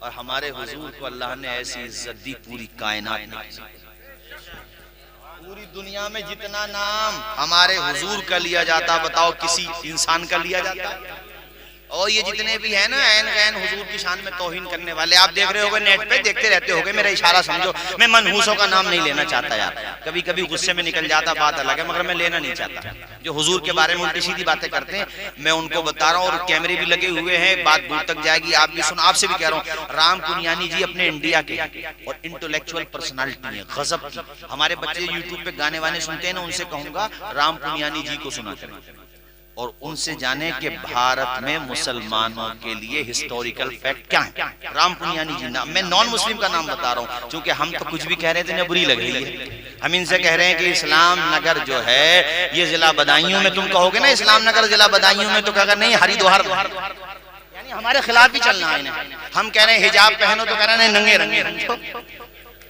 और हमारे हुजूर को अल्लाह ने ऐसी इज्जत दी पूरी कायनात में, पूरी दुनिया में जितना नाम हमारे हुजूर का लिया जाता, बताओ किसी इंसान का लिया जाता? और ये जितने भी है ना ऐन गैन हुजूर की शान में तौहीन करने वाले, आप देख रहे होगे नेट पे, देखते रहते होगे, मेरा इशारा समझो। मैं मनहूसों का नाम नहीं लेना चाहता यार, कभी कभी गुस्से में निकल जाता, बात अलग है, मगर मैं लेना नहीं चाहता। जो हुजूर के बारे में उल्टी सीधी बातें करते हैं मैं उनको बता रहा हूँ, और कैमरे भी लगे हुए हैं, बात दूर तक जाएगी, आप भी सुन। आपसे भी कह रहा हूँ, राम पुनियानी जी अपने इंडिया के और इंटेलेक्चुअल पर्सनालिटी है, गजब की। हमारे बच्चे यूट्यूब पे गाने वाने सुनते हैं ना, उनसे कहूंगा राम पुनियानी जी को सुना करें और उनसे जाने कि भारत में मुसलमानों के लिए हिस्टोरिकल फैक्ट क्या है। राम पुनियानी जी नाम, मैं नॉन मुस्लिम का नाम बता रहा हूँ, क्योंकि हम तो कुछ भी कह रहे थे ना बुरी लग रही है। हम इनसे कह रहे हैं कि इस्लाम नगर जो है ये जिला बदायूं में, तुम कहोगे ना इस्लाम नगर जिला बदायूं में, तो कहेगा नहीं हरिद्वार, यानी हमारे खिलाफ ही चलना है इन्हें। हम कह रहे हैं हिजाब पहनो तो कह रहे हैं नंगे रंगे रंगे,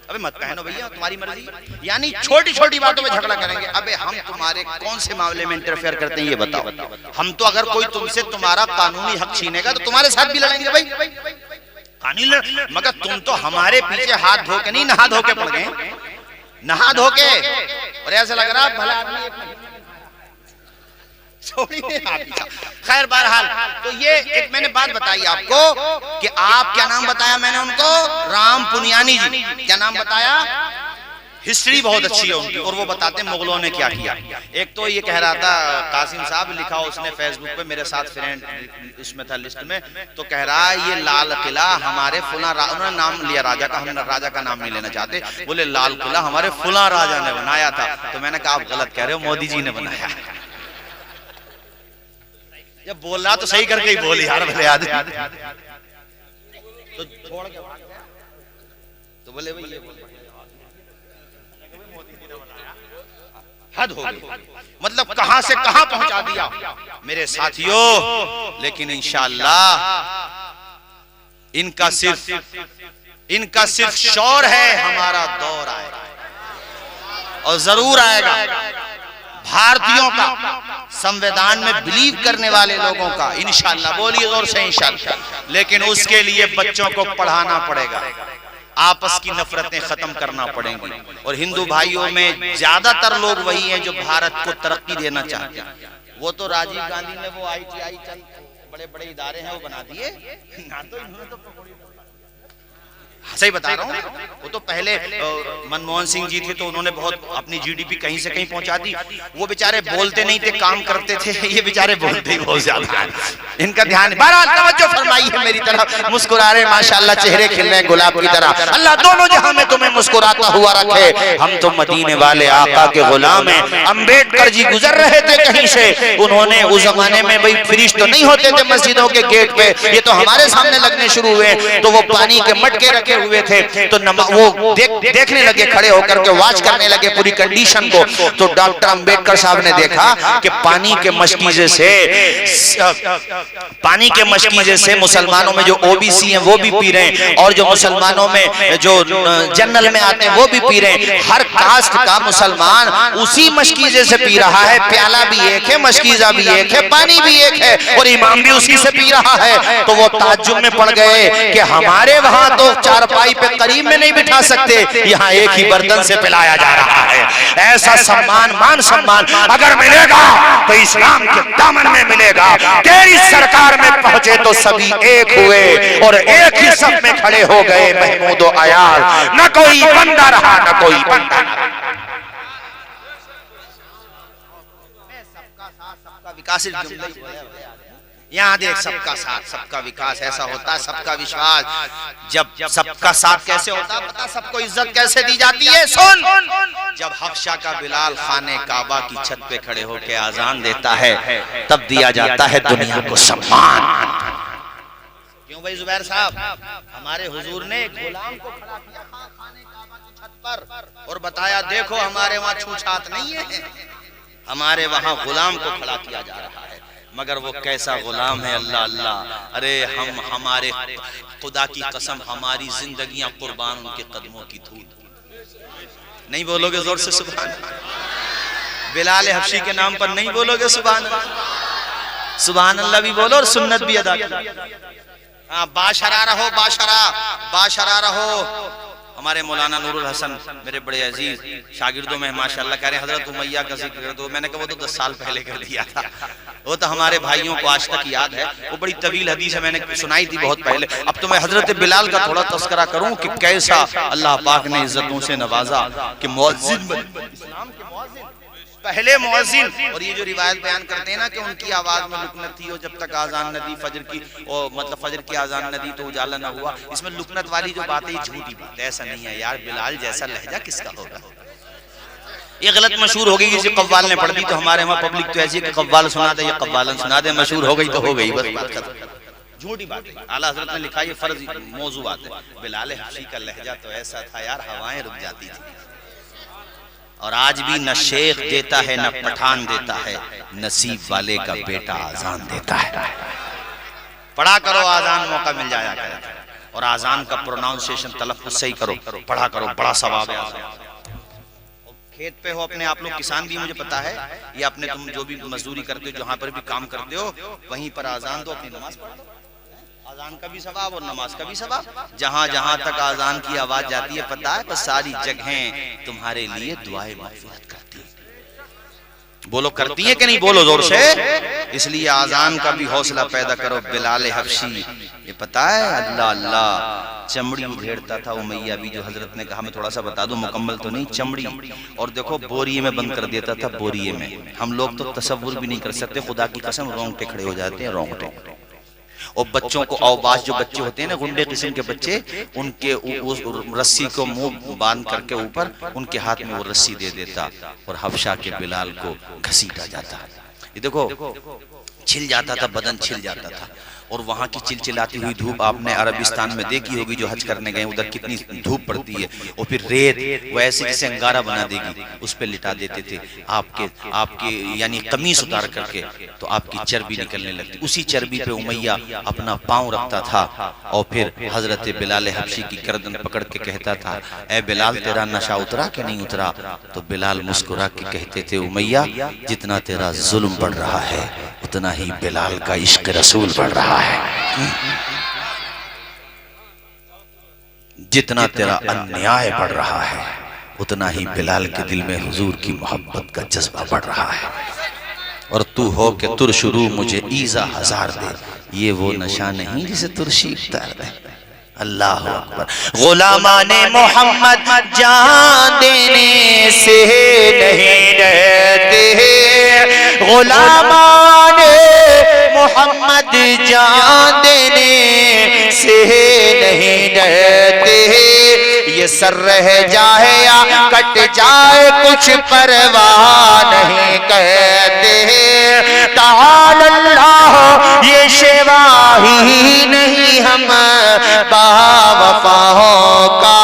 अबे मत पहनो भैया तुम्हारी मर्जी, यानी छोटी छोटी बातों में झगड़ा करेंगे। अबे हम तुम्हारे कौन से मामले में इंटरफेयर करते हैं ये बताओ। हम तो अगर कोई तुमसे तुम्हारा कानूनी हक छीनेगा तो तुम्हारे साथ भी लड़ेंगे भाई, कानूनी, मगर तुम तो हमारे पीछे हाथ धो के नहीं नहा धो के पड़ गए, नहा धो के, और ऐसा लग रहा भला आदमी खैर बहरहाल। तो ये एक मैंने बात बताई आपको कि आप क्या नाम बताया मैंने उनको, राम पुनियानी जी। क्या नाम बताया? हिस्ट्री बहुत अच्छी है उनकी और वो बताते हैं मुगलों ने क्या किया। एक तो ये कह रहा था कासिम साहब, लिखा उसने फेसबुक पे, मेरे साथ फ्रेंड इसमें था लिस्ट में, तो कह रहा है ये लाल किला हमारे फुला, उन्होंने नाम लिया राजा का, हम राजा का नाम नहीं लेना चाहते, बोले लाल किला हमारे फुला राजा ने बनाया था। तो मैंने कहा आप गलत कह रहे हो, मोदी जी ने बनाया। जब बोल रहा तो सही करके ही बोल यार, भले आदमी तो छोड़ के तो बोले भाई ये हद हो गई, मतलब कहां से कहां पहुंचा दिया मेरे साथियों। लेकिन इंशाअल्लाह इनका सिर्फ शौर है, हमारा दौर आएगा और जरूर आएगा। भारतीयों का, संविधान में बिलीव करने वाले लोगों का, इंशाअल्लाह, बोलिए जोर से इंशाअल्लाह। लेकिन उसके लिए बच्चों को पढ़ाना पड़ेगा, आपस की नफरतें खत्म करना पड़ेंगी। और हिंदू भाइयों में ज्यादातर लोग वही हैं जो भारत को तरक्की देना चाहते हैं। वो तो राजीव गांधी ने वो ITI चंद बड़े बड़े इदारे हैं वो बना दिए ना, तो इन्होंने तो सही बता रहा हूँ। वो तो पहले मनमोहन सिंह जी थे तो उन्होंने बहुत अपनी GDP कहीं से कहीं पहुंचा दी। वो बेचारे बोलते नहीं थे, काम करते थे, ये बेचारे बोलते ही बहुत ज्यादा। इनका ध्यान, बहरहाल तवज्जो फरमाई है मेरी तरफ, मुस्कुरा रहे माशाल्लाह, चेहरे खिल रहे गुलाब की तरह। अल्लाह दोनों जहां में तुम्हें मुस्कुराता हुआ रखे। हम तो मदीने वाले आका के गुलाम हैं। अम्बेडकर जी गुजर रहे थे कहीं से, उन्होंने उस जमाने में भाई फ्रिज तो नहीं होते थे मस्जिदों के गेट पे, ये तो हमारे सामने लगने शुरू हुए, तो वो पानी के मटके रखे हुए थे, तो वो देखने लगे, खड़े होकर के वॉच करने लगे पूरी कंडीशन को। तो डॉक्टर अंबेडकर साहब ने देखा कि पानी के मशकीजे से मुसलमानों में जो OBC हैं वो भी पी रहे हैं, और जो मुसलमानों में जो जनरल में आते हैं वो भी पी रहे हैं। हर कास्ट का मुसलमान उसी मशकीजे से पी रहा है, प्याला भी एक है, मशकीजा भी एक है, पानी भी एक है, और इमाम भी उसी से पी रहा है। तो वो ताज्जुब में पड़ गए कि हमारे वहां तो चारपाई पे करीब में नहीं बिठा सकते, यहाँ एक ही बर्तन से पिलाया जा रहा है। ऐसा सम्मान, मान सम्मान अगर मिलेगा तो इस्लाम के दामन में मिलेगा। तेरी सरकार में पहुंचे तो सभी एक हुए और एक ही सब में खड़े हो गए महमूद और अयार, न कोई बंदा रहा न कोई बंदा रहा। सबका साथ सबका विकास, यहाँ देख, सबका साथ सबका विकास ऐसा होता है, सबका विश्वास। जब सबका साथ कैसे होता है पता, सबको इज्जत कैसे दी जाती है, सुन। जब हफ्शा का बिलाल खाने काबा की छत पे खड़े होकर आजान देता है, तब दिया जाता है दुनिया को सम्मान। क्यों भाई जुबैर साहब, हमारे हुजूर ने गुलाम को खड़ा किया खाने काबा की छत पर और बताया देखो हमारे वहां छूछात नहीं है, हमारे वहां गुलाम को खड़ा किया जा रहा है, मगर वो कैसा गुलाम है, अल्लाह अल्लाह। अरे हम हमारे खुदा की कसम हमारी जिंदगियां कुर्बान उनके कदमों की धूल। नहीं बोलोगे जोर से सुभान अल्लाह? बिलाल हबशी के नाम पर नहीं बोलोगे सुभान अल्लाह? सुभान अल्लाह भी बोलो और सुन्नत भी अदा करो। बाशरा रहो, बाशरा रहो। हमारे मौलाना नूरुल हसन मेरे बड़े अजीज शागिर्दों में माशाअल्लाह कह रहे हैं हजरत उमैया का जिक्र कर दो। मैंने कहा वो तो 10 साल पहले कर दिया था, वो तो हमारे भाइयों को आज तक याद है। वो बड़ी तवील हदीस है, मैंने सुनाई थी बहुत पहले। अब तो मैं हजरत बिलाल का थोड़ा तस्करा करूं कि कैसा अल्लाह पाक ने इज्जतों से नवाजा कि मुअज्जिन इस्लाम के मुअज्जिन, पहले मुअज्जिन। और ये जो रिवायत बयान करते हैं ना कि उनकी आवाज में लुकनत थी और जब तक आजान न दी फजर की, और मतलब फजर की आजान न दी तो उजाला न हुआ, इसमें लुकनत वाली जो बात है ये झूठी बात है, ऐसा नहीं है यार। बिलाल जैसा लहजा किसका होगा? ये गलत मशहूर हो गई, किसी कव्वाल ने पढ़ दी तो हमारे वहाँ पब्लिक तो ऐसी है कि कव्वाल सुना दे या कव्वालन सुना दे, मशहूर हो गई तो हो गई, बस बात खत्म। झूठी बात है। आला हजरत ने लिखा, ये फर्ज मौजू बात है। बिलाल हबशी का लहजा तो ऐसा था यार, हवाएं रुक जाती थी। और आज भी न शेख देता है न पठान देता है, नसीब वाले का बेटा आजान देता है। पढ़ा करो आजान, मौका मिल जाया करे। और आजान का प्रोनाउंसिएशन तलफ्फुज़ सही करो, पढ़ा करो, बड़ा सवाब है। खेत पे हो अपने, आप लोग किसान भी मुझे पता है, या अपने तुम जो भी मजदूरी करते हो, जहां पर भी काम करते हो, वहीं पर आजान दो, अपनी नमाज पढ़ लो। आजान का भी सवाब और नमाज का भी सवाब। जहां जहां तक आजान की आवाज जाती है, पता है बस सारी जगहें तुम्हारे लिए दुआए मग़फ़िरत करती है। बोलो करती है कि नहीं? बोलो जोर से। इसलिए आजान का भी हौसला पैदा करो। बिलाल हबशी, ये पता है अल्लाह अल्लाह चमड़ी उधेड़ता था उमैया भी, जो हजरत ने कहा। मैं थोड़ा सा बता दूं, मुकम्मल तो नहीं, चमड़ी। और देखो बोरिये में बंद कर देता था, बोरिये में। हम लोग तो तसव्वुर भी नहीं कर सकते, खुदा की कसम रोंगटे खड़े हो जाते हैं, रोंगटे। और बच्चों को औबाश जो बच्चे होते हैं ना, गुंडे किस्म के बच्चे, उनके उस रस्सी को मुंह बांध करके ऊपर उनके हाथ में वो रस्सी दे देता और हबशा के बिलाल को घसीटा जाता। ये देखो छिल जाता था, बदन छिल जाता था। और वहाँ की चिलचिलाती हुई धूप आपने अरबिस्तान में देखी होगी, जो हज करने गए उधर कितनी धूप पड़ती है। और फिर रेत वो ऐसे जैसे अंगारा बना देगी, उस पर लिटा देते थे आपके यानी कमीज उतार करके, तो आपकी चर्बी निकलने लगती। उसी चर्बी पे उमैया अपना पाँव रखता था और फिर हजरत बिलाल हबशी की गर्दन पकड़ के कहता था, ए बिलाल तेरा नशा उतरा कि नहीं उतरा? तो बिलाल मुस्कुरा के कहते थे, उमैया जितना तेरा जुल्म बढ़ रहा है उतना ही बिलाल का इश्क रसूल बढ़ रहा है। जितना तेरा अन्याय बढ़ रहा है उतना ही बिलाल के दिल में हुजूर की मोहब्बत का जज्बा बढ़ रहा है। और तू हो के तुर शुरू मुझे ईजा हजार दे, ये वो नशा नहीं जिसे तुरशी उतार दे। अल्लाह अकबर। गुलामाने मोहम्मद जान देने से नहीं डरते, गुलामाने मोहम्मद जान देने से नहीं डरते। ये सर रह जाए या कट जाए कुछ परवाह नहीं कहते। ताल अल्लाह ये शेवा ही नहीं हम बावफाओं का,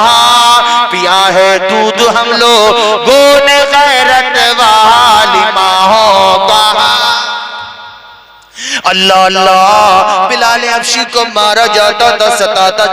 पिया है दूध हम लोगों ने गैरत वाली माहों का। अल्लाह अल्लाह। बिलाल हबशी को मारा जाता था,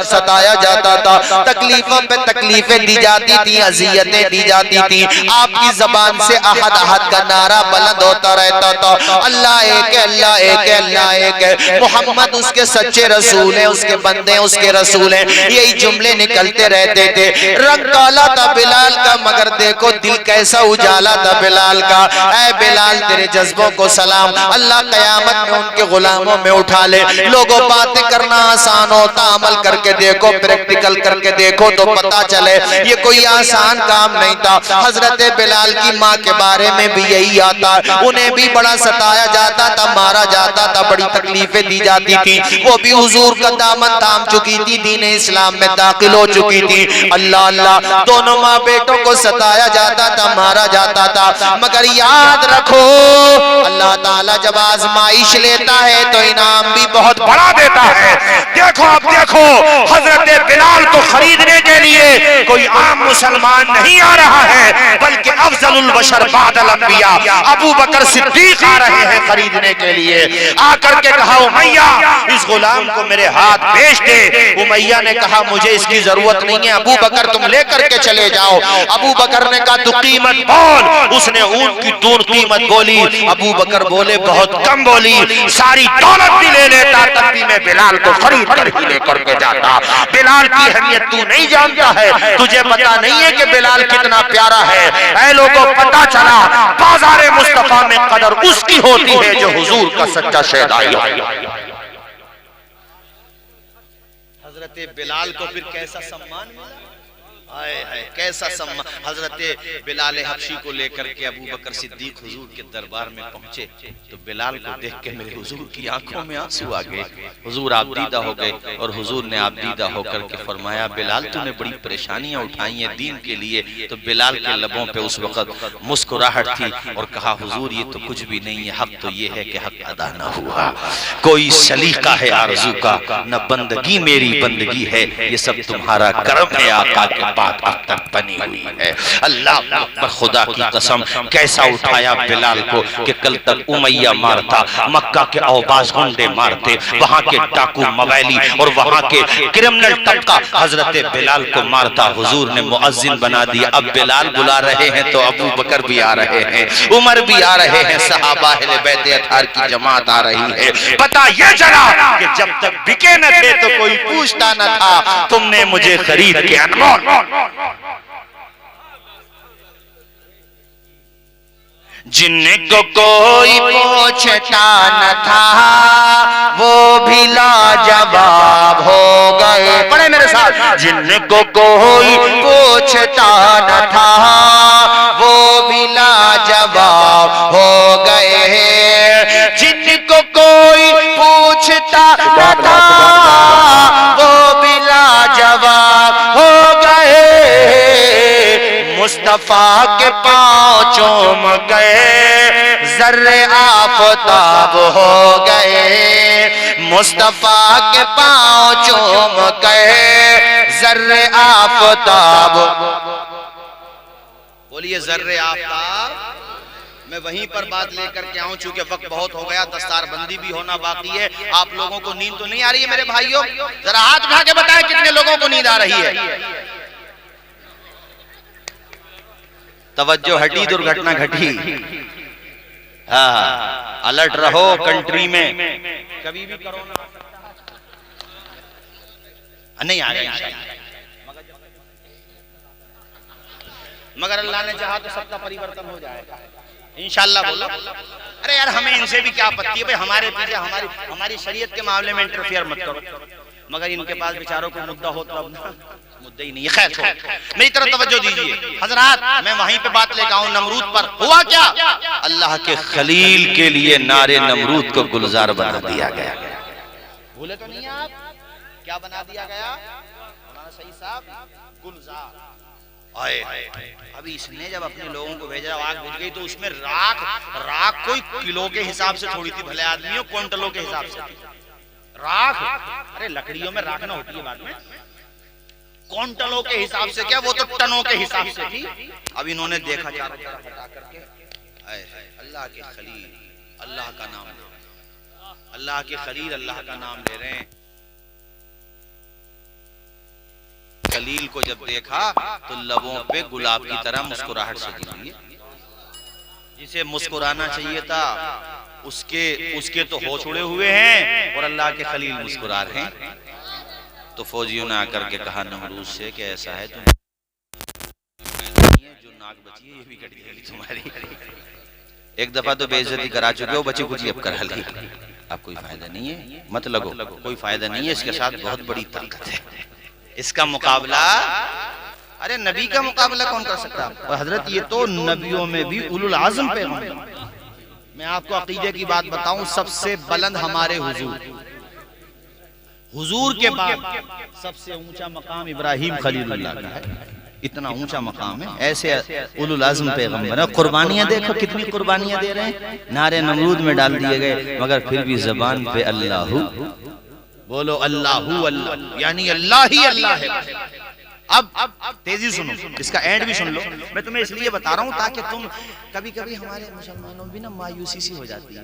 सताया जाता था, तकलीफों पे तकलीफें दी जाती थी, अजियतें दी जाती थी। आपकी जबान से अहद अहद का नारा बुलंद होता रहता था, अल्लाह एक है, अल्लाह एक है, अल्लाह एक है। मोहम्मद उसके सच्चे रसूल हैं, उसके बंदे हैं, उसके रसूल हैं, यही जुमले निकलते रहते थे। रंग काला था बिलाल का, मगर देखो दिल कैसा उजाला था बिलाल का। ऐ बिलाल तेरे जज्बों को सलाम, अल्लाह कयामत में उनके गुलामों में उठा ले। लोगों बातें करना आसान होता, अमल करके देखो, प्रैक्टिकल करके देखो तो पता चले ये कोई आसान काम नहीं था। हजरत बिलाल की माँ के बारे में भी यही आता, उन्हें भी बड़ा सताया जाता था, मारा जाता था, बड़ी तकलीफें दी जाती थी। वो भी हुजूर का दामन थाम चुकी थी, दीन इस्लाम में दाखिल हो चुकी थी। अल्लाह अल्लाह। दोनों माँ बेटों को सताया जाता था, मारा जाता था, मगर याद रखो अल्लाह ताला जब आजमाइश लेता है तो इनाम भी बहुत बड़ा देता है। देखो अब देखो, हजरत बिलाल को खरीदने के लिए कोई आम मुसलमान नहीं आ रहा है, बल्कि अफजलुल बशर बादल अंबिया अबू बकर सिद्दीक आ रहे हैं खरीदने के लिए। आकर के कहा उमैया इस गुलाम को मेरे हाथ बेच दे। उमैया ने कहा मुझे इसकी जरूरत नहीं है, अबू बकर तुम लेकर के चले जाओ। अबू बकर ने कहा तू कीमत बोल। उसने ऊंट की दूर कीमत बोली। अबू बकर बोले बहुत कम बोली, सारी दौलत भी ले लेता तब भी मैं बिलाल को खरीद कर ही लेकर के जाता। बिलाल की अहमियत तू नहीं जानता है, तुझे पता नहीं है कि बिलाल कितना प्यारा है। ऐ लोगों पता चला बाज़ारे मुस्तफा में कदर उसकी होती है जो हुजूर का सच्चा शहदाई है। हजरत बिलाल को फिर कैसा सम्मान मिला, हाय हाय कैसा सम्मान। हजरत बिलाल हबशी को लेकर के अबू बकर सिद्दीक हुजूर के दरबार में पहुंचे तो बिलाल को देख के मेरे हुजूर की आंखों में आंसू आ गए। हुजूर आप दीदा हो गए और हुजूर ने आप दीदा होकर के फरमाया बिलाल तूने बड़ी परेशानियां उठाई हैं दीन के लिए। तो बिलाल के लबों पे उस वक्त मुस्कुराहट थी और कहा हुजूर ये तो कुछ भी नहीं है, हक तो ये है कि हक अदा न हुआ। कोई सलीका है आरज़ू का, न बंदगी मेरी बंदगी है, ये सब तुम्हारा करम है आका के बात अब तक बनी हुई है। अल्लाह पर खुदा की कसम कैसा उठाया बिलाल को कि कल तक उमैया मारता, मक्का के औबाज गुंडे मारते, वहां के डाकू मवैली और वहां के क्रिमिनल तबका हजरत बिलाल को मारता। हुजूर ने मुअज्जिन बना दिया। अब बिलाल बुला रहे हैं तो अबू बकर भी आ रहे हैं, उमर भी आ रहे हैं, सहाबा अहले बैत अतार की जमात आ रही है। पता यह चला कि जब तक बिके न थे तो कोई पूछता न था, तुमने मुझे खरीद के अनमोल। जिनको कोई पूछता न था वो भी लाजवाब हो गए। पढ़े मेरे साथ, जिनको कोई पूछता न था वो भी लाजवाब हो गए। जिनको कोई पूछता न था वो भी लाजवाब हो गए। मुस्तफा के पांव चूम गए, जर्रे आफताब हो गए। मुस्तफा के पांव चूम गए, जर्रे आफताब। बोलिए जर्रे आफ्ताब। मैं वहीं पर बात लेकर के आऊं, चूंकि वक्त बहुत हो गया, दस्तार बंदी भी होना बाकी है। आप लोगों को नींद तो नहीं आ रही है मेरे भाइयों? जरा हाथ उठा के बताएं कितने लोगों को नींद आ रही है। तवज्जो हटी, दुर्घटना घटी। हाँ, अलर्ट रहो कंट्री में। कभी भी कोरोना नहीं आ रहा, मगर अल्लाह ने चाहा तो सबका परिवर्तन हो जाएगा इंशाअल्लाह। बोलो अरे यार हमें इनसे भी क्या आपत्ति है भाई, हमारे पीछे हमारी शरीयत के मामले में इंटरफेयर मत करो। मगर इनके पास बेचारों को मुद्दा हो तो अब मुद्दा ही नहीं है। खैर मेरी तरफ तवज्जो दीजिए हजरात, मैं वहीं पे बात लेकर आऊं नमरूद पर। हुआ क्या? अल्लाह के खलील के लिए नारे नमरूद को गुलजार बना दिया गया। भूले तो नहीं आप? क्या बना दिया गया सही साहब? गुलजार। अभी इसने जब अपने लोगों को भेजा, आग बुझ गई, तो उसमें राख कोई किलो के हिसाब से थोड़ी थी, भले आदमियों क्विंटलों के हिसाब से थी राख। अरे लकड़ियों में राख ना होती है बाद में, क्विंटलों के हिसाब से क्या, वो तो टनों के हिसाब से थी। अब इन्होंने देखा चारों तरफ हटा करके, अल्लाह के खलील, अल्लाह का नाम, अल्लाह के खलील अल्लाह का नाम ले रहे हैं। खलील को जब देखा तो लबों पे गुलाब की तरह मुस्कुराहट सजी हुई है। जिसे मुस्कुराना चाहिए था उसके तो होश उड़े हुए हैं और अल्लाह के खलील मुस्कुरा रहे हैं। तो फौजियों ने आकर के कहा नमरूद से कि ऐसा है तुम जो नाक बची है ये भी कट गई तुम्हारी। एक दफा तो बेइज्जती करा चुके हो, बची कुछ अब करा ली। अब कोई फायदा नहीं है, मत लगो, कोई फायदा नहीं है। इसके साथ बहुत बड़ी ताकत है, इसका मुकाबला, अरे नबी का मुकाबला कौन कर सकता है? और हजरत ये तो नबियों में भी उलुल आज़म पैगंबर। मैं आपको अकीदे की बात बताऊं, सबसे बुलंद हमारे हुजूर के बाद सबसे ऊंचा मकाम इब्राहिम खलीलुल्लाह का है। इतना ऊंचा मकाम है, ऐसे उलुल आज़म पैगंबर है। कुर्बानियां देखो कितनी कुर्बानियां दे रहे हैं, नारे नमरूद में डाल दिए गए, मगर फिर भी जबान पे अल्लाहू बोलो, अल्लाहू अल्लाह, यानी अल्लाह ही अल्लाह है। अब तेजी सुनो, इसका एंड भी सुन लो। मैं तुम्हें इसलिए बता रहा हूँ ताकि तुम, कभी कभी हमारे मुसलमानों में भी ना मायूसी सी हो जाती है,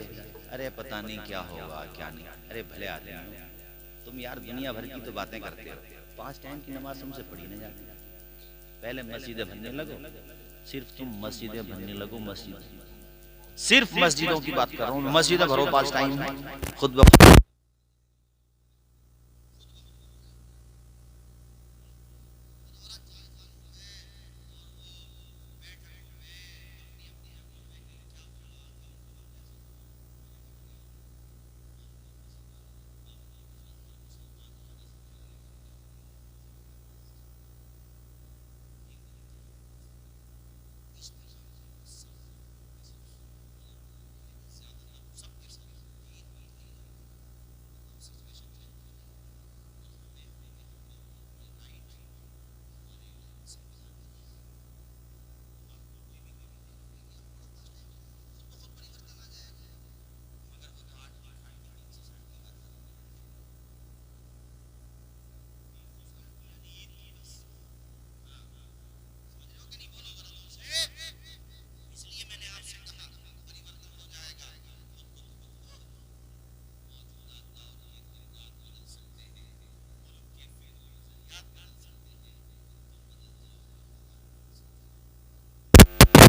अरे पता नहीं क्या होगा क्या नहीं, अरे भले आदमी हो तुम यार, दुनिया भर की तो बातें करते हो, 5 टाइम की नमाज तुमसे पढ़ी नहीं जाती। पहले मस्जिदें बनने लगो, सिर्फ तुम मस्जिदें बनने लगो, मस्जिद, सिर्फ मस्जिदों की बात कर रहा हूँ, मस्जिदें भरो 5 टाइम है खुद ब खुद।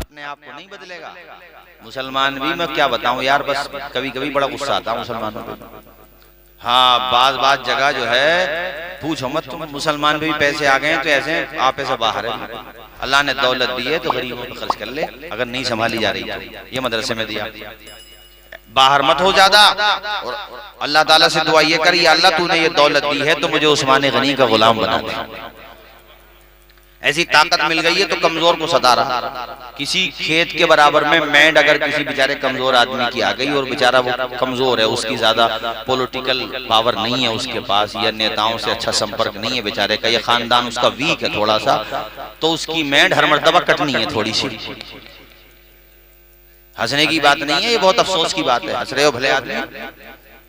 अपने आप को नहीं बदलेगा मुसलमान भी। मैं क्या बताऊं यार, बस कभी कभी बड़ा गुस्सा आता है मुसलमानों पे। हाँ, बात जगह जो है पूछो मत, तुम मुसलमान भी पैसे आ गए हैं तो ऐसे आप ऐसा बाहर है, अल्लाह ने दौलत दी है तो गरीबों पर खर्च कर ले, अगर नहीं संभाली जा रही तो। ये मदरसे में दिया, बाहर मत हो ज्यादा, और अल्लाह ताला से दुआ ये कर, या अल्लाह तूने ये दौलत दी है तो मुझे उस्मान गनी का गुलाम बना दे। ऐसी ताकत मिल गई है तो कमजोर को सता रहा। किसी खेत के बराबर में मेंढ अगर किसी बेचारे कमजोर आदमी की आ गई और बेचारा वो कमजोर है, उसकी ज्यादा पॉलिटिकल पावर नहीं है उसके पास, या नेताओं से अच्छा संपर्क नहीं है बेचारे का, या खानदान उसका वीक है थोड़ा सा, तो उसकी मेंढ हर मर्तबा कटनी है थोड़ी सी। हंसने की बात नहीं है, ये बहुत अफसोस की बात है, हंस रहे हो भले आदमी,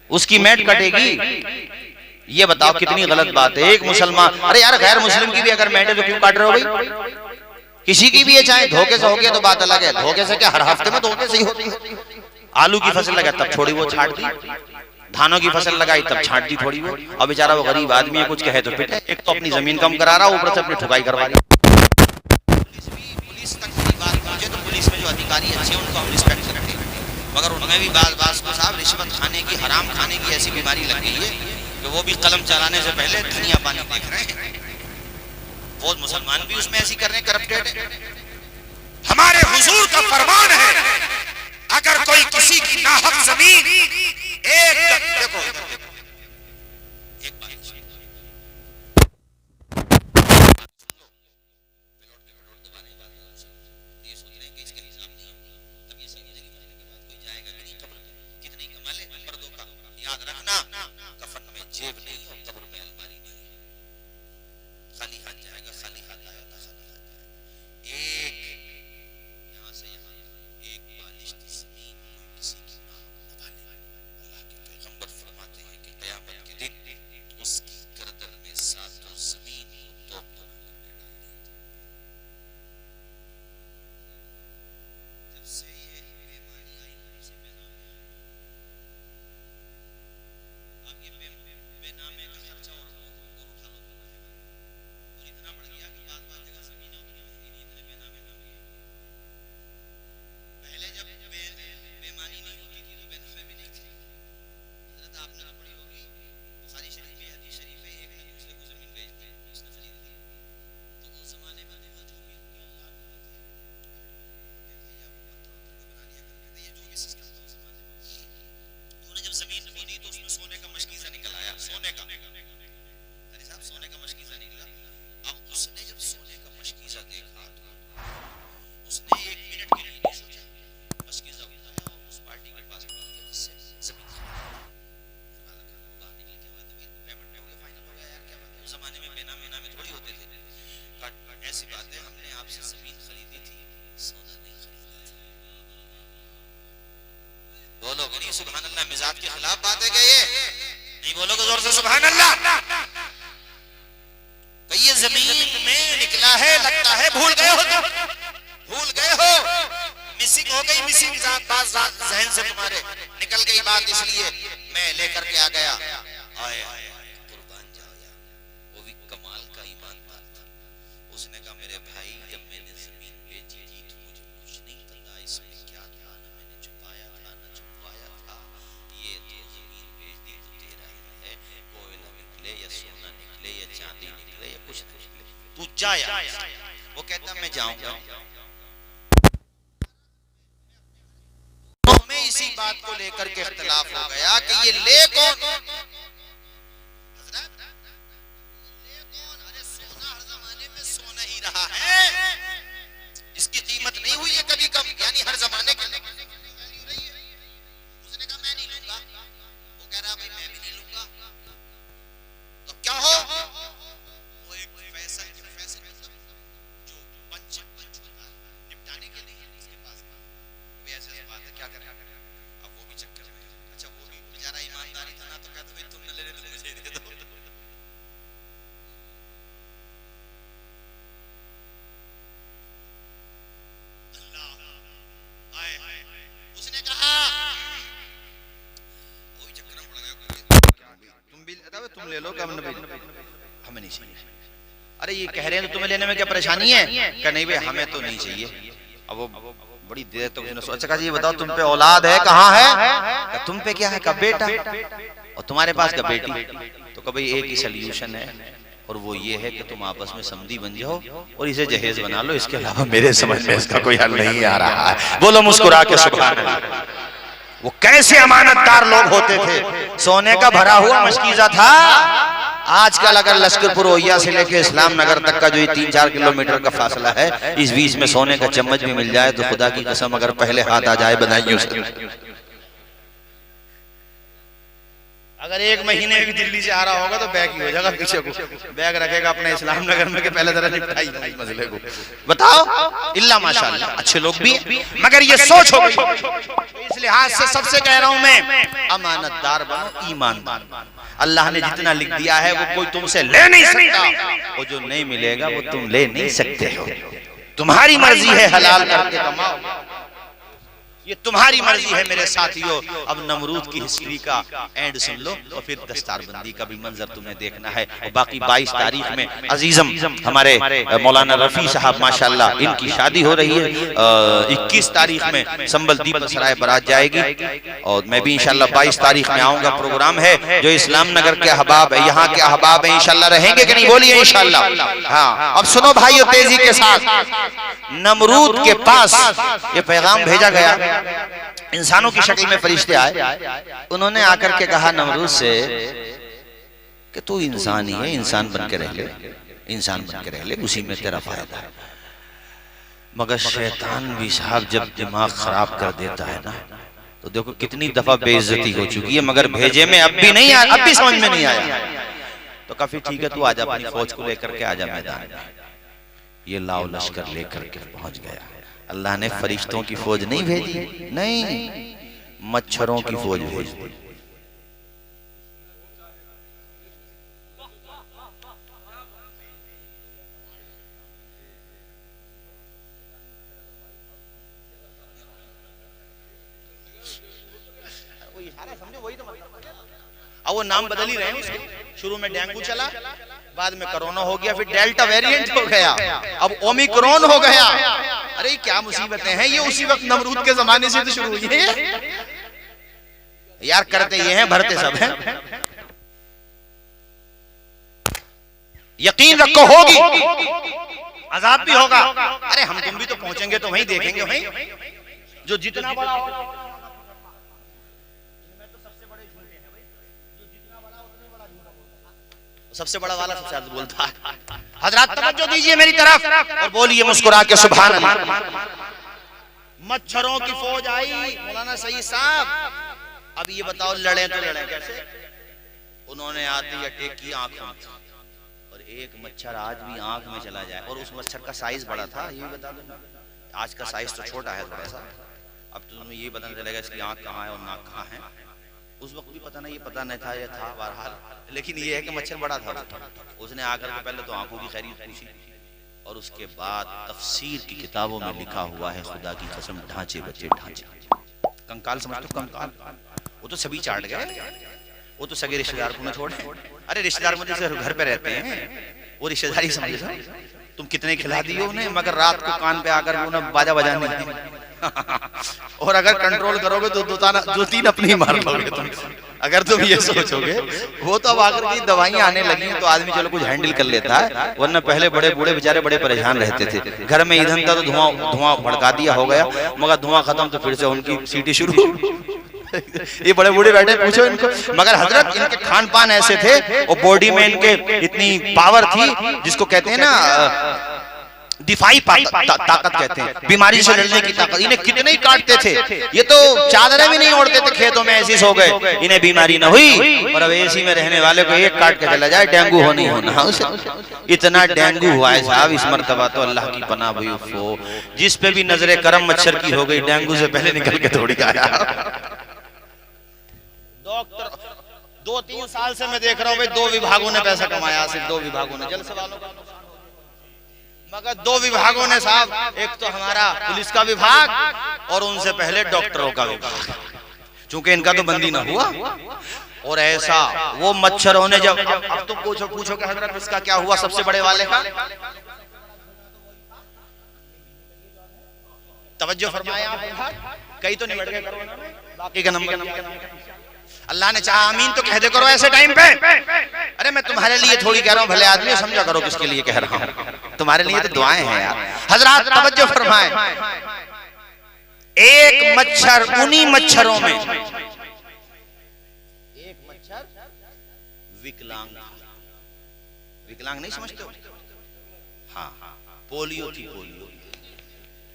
उसकी मेंढ कटेगी। ये बताओ कितनी गलत बात है। एक मुसलमान, अरे यार गैर मुस्लिम की भी अगर मेंढे तो क्यों काट रहे हो भाई? किसी की भी है, चाहे धोखे से हो गया तो बात अलग है, धोखे से क्या हर हफ्ते में धोखे से ही होती है। आलू की फसल लगा तब छोड़ी वो छाट दी, धानों की फसल लगाई तब छाट दी थोड़ी वो, और बेचारा वो गरीब आदमी है, कुछ कहे तो पिटे। एक तो अपनी जमीन कम करा रहा, ऊपर से अपनी ठुकाई करवा रही। पुलिस तक की बात पहुंचे तो पुलिस में जो अधिकारी अच्छे हैं उनको हम रिस्पेक्ट करते हैं, मगर उनमें भी बास को साहब रिश्वत खाने की, हराम खाने की ऐसी बीमारी लग गई है कि वो भी कलम चलाने से पहले धनिया पानी देख रहे हैं। वो मुसलमान भी उसमें ऐसी कर रहे हैं, करप्टेड है। हमारे हुजूर का फरमान है, अगर कोई किसी की नाहक जमीन देखो याद रखना, कफन में जेब नहीं है, कब्र में अलमारी नहीं है। खाली हाथ जाएगा, खाली हाथ आया था, खाली हाथ जाएगा। एक यहाँ से यहाँ एक बालिश की जमीन कोई किसी की ना दबा ले। अल्लाह के पैगंबर फरमाते हैं कि क़यामत के दिन उसकी गर्दन में सातों जमीन को तोप तोप करके डाल दिया। जब से ये बेईमानी आई ना, इसे बेनामे का खर्चा और उठा लो, और इतना बढ़ गया कि बात जगह जमीनें उतनी महंगी नहीं, इतने बेनामे ना हुए। पहले जब बेईमानी नहीं होती थी तो बेनामे भी नहीं थी। हज़रत आपने तो पढ़ी होगी, बुखारी शरीफ में हदीस शरीफ है, एक ने दूसरे को जमीन बेच दी, उसने खरीद ली, तो उस जमाने में देखो जो भी औलाद बना लिया करते थे, ये जो भी सिस्टम था उस जमाने में, उन्होंने जब जमीन खरीदी तो उसमें सोने का मशकीज़ा निकला। सुभान अल्लाह, मिजाज के खिलाफ बात है क्या ये? नहीं बोलोगे जोर से सुभान अल्लाह? ये जमीन में निकला है, लगता है भूल गए हो तुम, भूल गए हो, मिसिंग हो गई, मिसिंग बात जहन से तुम्हारे निकल गई बात, इसलिए मैं लेकर के आ गया। आए कुर्बान जाओ यार, वो भी कमाल का ईमानदार था। उसने कहा मेरे भाई, जब मैंने जमीन बेची थी तो मुझे कुछ नहीं पता इसमें क्या था, ना मैंने छुपाया था ना छुपाया था, ये तो जमीन बेच दी तो तेरा ही है, कोयला निकले या सोना निकले या चांदी निकले या कुछ निकले, तू जा यार। वो कहता मैं जाऊंगा। में इसी बात को लेकर के इख्तिलाफ हो गया कि ये ले कौन? अरे सोना हर जमाने में सोना ही रहा है, इसकी कीमत नहीं हुई है कभी कम, यानी हर जमाने के। उसने कहा मैं नहीं लूंगा। वो कह रहा भाई मैं भी नहीं लूंगा। तो क्या हो? वो एक फैसल जो पंच होता है निपटाने के लिए उसके पास ऐसे बात है, क्या करें? अब वो भी चक्कर में, अच्छा वो भी बेचारा ईमानदारी था ना, तो कहता भाई तुम न ले रहे तो मुझे दे दो। अल्लाह आए, उसने कहा वो भी चक्कर में पड़ गया, तुम भी तुम ले लो, कम हमें नहीं चाहिए। अरे ये कह रहे हैं तो तुम्हें लेने में क्या परेशानी है? क्या नहीं भाई हमें तो नहीं चाहिए। अब वो बड़ी देर तक उसने सोचा, ये बताओ तुम पे औलाद है? कहाँ है? तुम पे क्या है? का बेटा, और तुम्हारे पास का बेटी। तो कभी एक ही सोल्यूशन है, और वो ये है कि तुम आपस में समधी बन जाओ और इसे जहेज बना लो, इसके अलावा मेरे समझ में इसका कोई हल नहीं आ रहा है। बोलो मुस्कुरा के सुभान अल्लाह। वो कैसे अमानतदार लोग होते थे, सोने का भरा हुआ मशकीजा था। आजकल अगर लश्करपुर ओहिया से लेके इस्लाम नगर तक का जो ये 3-4 किलोमीटर का फासला है, इस बीच में सोने का चम्मच भी मिल जाए तो खुदा की कसम अगर पहले हाथ आ जाए बनाइए उसे। अगर एक महीने भी दिल्ली से आ रहा होगा तो बैग ही हो जाएगा, पीछे को बैग रखेगा अपने इस्लाम नगर में के पहले जरा निपटाई मसले को। बताओ इल्ला माशाअल्लाह अच्छे लोग भी, मगर ये सोच हो गई। इस लिहाज से सबसे कह रहा हूं मैं, अमानतदार बनो, ईमानदार। अल्लाह ने जितना लिख दिया है वो कोई तुमसे ले नहीं सकता, और जो नहीं मिलेगा वो तुम ले नहीं सकते हो। तुम्हारी मर्जी है हलाल करके कमाओ, ये तुम्हारी मर्जी है मेरे साथियों। अब नमरूद की हिस्ट्री का एंड सुन लो, और फिर दस्तारबंदी का भी मंजर तुम्हें देखना है। और बाकी 22 तारीख में अजीजम हमारे मौलाना रफी साहब माशाल्लाह इनकी शादी हो रही है। 21 तारीख में संबल दीप सराय बारात जाएगी, और मैं भी इंशाल्लाह 22 तारीख में आऊंगा। प्रोग्राम है जो इस्लाम नगर के अहबाब है, यहाँ के अहबाब है, इंशाल्लाह रहेंगे कि नहीं बोलिए इंशाल्लाह। हाँ अब सुनो भाइयों तेजी के साथ, नमरूद के पास ये पैगाम भेजा गया, इंसानों की शक्ल में फरिश्ते आए। उन्होंने आकर के कहा नमरूद से कि तू इंसान ही है, इंसान बन के रह ले, इंसान बन के रह ले, उसी में तेरा फायदा है। मगर शैतान भी साहब जब दिमाग खराब कर देता है ना, तो देखो कितनी दफा बेइज्जती हो चुकी है, मगर भेजे में अब भी नहीं आया, अब भी समझ में नहीं आया। तो काफी ठीक है, तू आजा अपनी फौज को लेकर के आजा मैदान। ये लाओ लश्कर लेकर के पहुंच गया। अल्लाह ने फरिश्तों की फौज नहीं भेजी, नहीं मच्छरों की फौज भेज दी। अब वो नाम बदल ही रहे हैं उसके। शुरू में डेंगू चला, बाद में कोरोना हो गया, फिर डेल्टा वेरिएंट हो गया, अब ओमिक्रॉन हो गया। अरे क्या मुसीबतें हैं ये, उसी वक्त नमरूद के जमाने से तो शुरू हुई है यार। करते ये हैं, भरते सब हैं। यकीन रखो होगी, अजाब भी होगा। अरे हम तुम भी तो पहुंचेंगे तो वहीं देखेंगे, वहीं जो जितना बड़ा सबसे बड़ा वाला सबसे ज्यादा बोलता है। हजरात तवज्जो दीजिए मेरी तरफ और बोलिए मुस्कुरा के सुभान अल्लाह। मच्छरों की फौज आई, मौलाना सईद साहब अब ये बताओ लड़े तो लड़े कैसे? उन्होंने आते ही अटैक की आंखों में, और एक मच्छर आज भी आंख में चला जाए, और उस मच्छर का साइज बड़ा था, ये बता दो। आज का साइज तो छोटा है थोड़ा सा, अब तो तुम्हें ये पता नहीं चलेगा इसकी आँख कहाँ है और नाक कहाँ है। उस वक्त भी पता नहीं, ये पता नहीं था, ये था बहरहाल। लेकिन ये है कि मच्छर बड़ा था। उसने आकर के पहले तो आंखों की खैरियत पूछी और उसके बाद तफसीर की किताबों में लिखा हुआ है, खुदा की कसम, ढांचे बच्चे ढांचे। कंकाल समझते हो? कंकाल वो तो सभी चाट गए, वो तो सगे रिश्तेदार को न छोड़े। अरे रिश्तेदार मुझे से घर पे रहते हैं, वो रिश्तेदारी समझो। तुम कितने खिला दिए उन्हें, मगर रात को कान पे आकर उन्हें बाजा बजाने और अगर कंट्रोल करोगे तो दो तीन अपनी मार लोगे तुम, अगर तुम ये सोचोगे। वो तो अब आकर की दवाइयां आने लगी हैं तो आदमी चलो कुछ हैंडल कर लेता है, वरना पहले बड़े बूढ़े बेचारे बड़े परेशान रहते थे। घर में ईंधन था तो धुआं भड़का दिया, हो गया, मगर धुआं खत्म तो फिर से उनकी सीटी शुरू। ये बड़े बूढ़े बैठे, पूछो इनको। मगर हजरत इनके खान पान ऐसे थे और बॉडी में इनके इतनी पावर थी, जिसको कहते हैं ना दिफाई ताकत कहते हैं, बीमारी से लड़ने की ताकत। इन्हें कितने ही काटते थे, ये तो चादरें भी नहीं ओढ़ते थे, खेतों में ऐसे सो गए, इन्हें बीमारी न हुई। और अब एसी में रहने वाले को एक काट के चला जाए, डेंगू हो नहीं होना उसे। इतना डेंगू हुआ है साहब इस मरतबा, तो अल्लाह की पनाह भई। उफ़ो, जिस पे भी नजरे करम मच्छर की हो गई, डेंगू से पहले निकल के थोड़ी आया। डॉक्टर 2-3 साल से मैं देख रहा हूँ भाई, 2 विभागों ने पैसा कमाया, सिर्फ 2 विभागों ने, जलसे वालों का। मगर 2 विभागों ने साहब, एक तो हमारा पुलिस का विभाग और उनसे पहले डॉक्टरों का विभाग, चूंकि इनका तो बंदी ना हुआ। और ऐसा वो मच्छरों ने जब, अब तो पूछो कि हजरत इसका क्या हुआ, सबसे बड़े वाले का तवज्जो फरमाया। कई तो निबट गए, बाकी का नंबर अल्लाह ने चाहा आमीन तो कह दे करो ऐसे टाइम पे। अरे मैं तुम्हारे लिए थोड़ी कह रहा हूँ, भले आदमी समझा करो किसके लिए कह रहा हूँ, तुम्हारे लिए तो दुआएं हैं यार। हजरात तवज्जो फरमाएं, एक मच्छर, उन्हीं मच्छरों में एक मच्छर विकलांग, विकलांग नहीं समझते हो? हाँ, पोलियो थी, पोलियो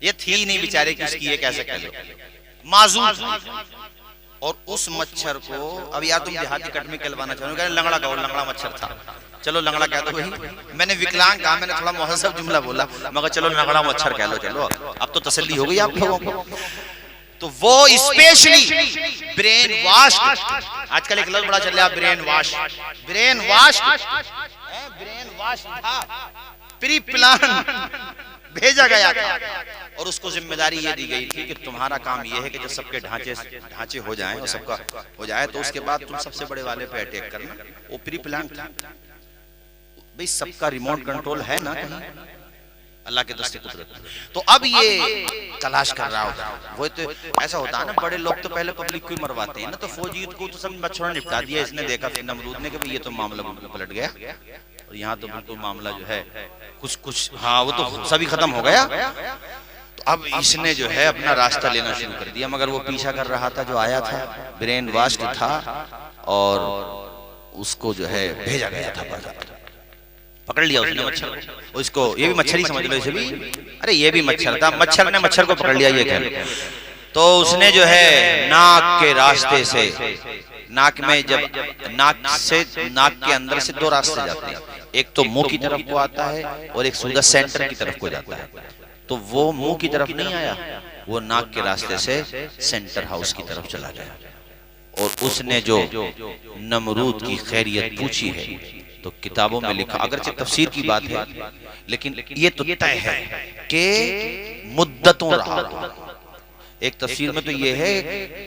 ये थी नहीं बेचारे की, उसकी ये कैसे कह लो, माजूम। और उस मच्छर को, अब यार तुम देहाती कट में कहलवाना चाहोगे, लंगड़ा कहो, लंगड़ा मच्छर था, चलो लंगड़ा कह दो भाई। मैंने विकलांग कहा, मैंने थोड़ा मुहज़्ज़ब जुमला बोला, मगर चलो लंगड़ा मच्छर कह लो, चलो अब तो तसल्ली हो गई आप लोगों को। तो वो स्पेशली ब्रेन वॉश, आजकल एक लफ्ज़ बड़ा चल रहा है brain wash, brain wash, brain wash था, प्री प्लान भेजा गया था। और उसको जिम्मेदारी ये दी गई थी कि तुम्हारा काम ये है कि जब सबके ढांचे हो जाएं और सबका हो जाए, तो उसके बाद तुम सबसे बड़े वाले पे अटैक करना। वो प्री प्लान था भाई, सबका रिमोट कंट्रोल है ना कहीं, अल्लाह के दस्ते कुदरत। तो अब ये तलाश कर रहा होगा। वो तो ऐसा होता है ना, बड़े लोग तो पहले पब्लिक को ही मरवाते हैं ना, तो फौजी को तो सब मच्छरों ने निपटा दिया। इसने देखा फिर नमरूद ने कि ये तो मामला पलट गया, और यहाँ तो बिल्कुल मामला जो है कुछ हाँ वो तो सभी खत्म हो गया। तो अब इसने जो है अपना रास्ता लेना शुरू कर दिया, मगर वो पीछा कर रहा था जो आया था, ब्रेन वॉश था, और उसको जो है भेजा गया था बाजार। पकड़ लिया उसने मच्छर को, उसको ये भी मच्छर ही समझ लो, इसे भी, अरे ये भी मच्छर था, मच्छर ने मच्छर को पकड़ लिया ये कह। तो उसने जो है नाक के रास्ते से, नाक में जब नाक के अंदर से 2 रास्ते जाते हैं, एक तो मुंह की तरफ को आता है और एक सीधा सेंटर की तरफ को जाता है। तो वो मुंह की तरफ नहीं आया, वो नाक के रास्ते से सेंटर हाउस की तरफ चला गया। और उसने जो नमरूद की खैरियत पूछी है, तो किताबों में लिखा, अगरचे तफसीर की बात है, लेकिन ये तो तय है कि मुद्दतों रहा। एक तफसीर में तो ये है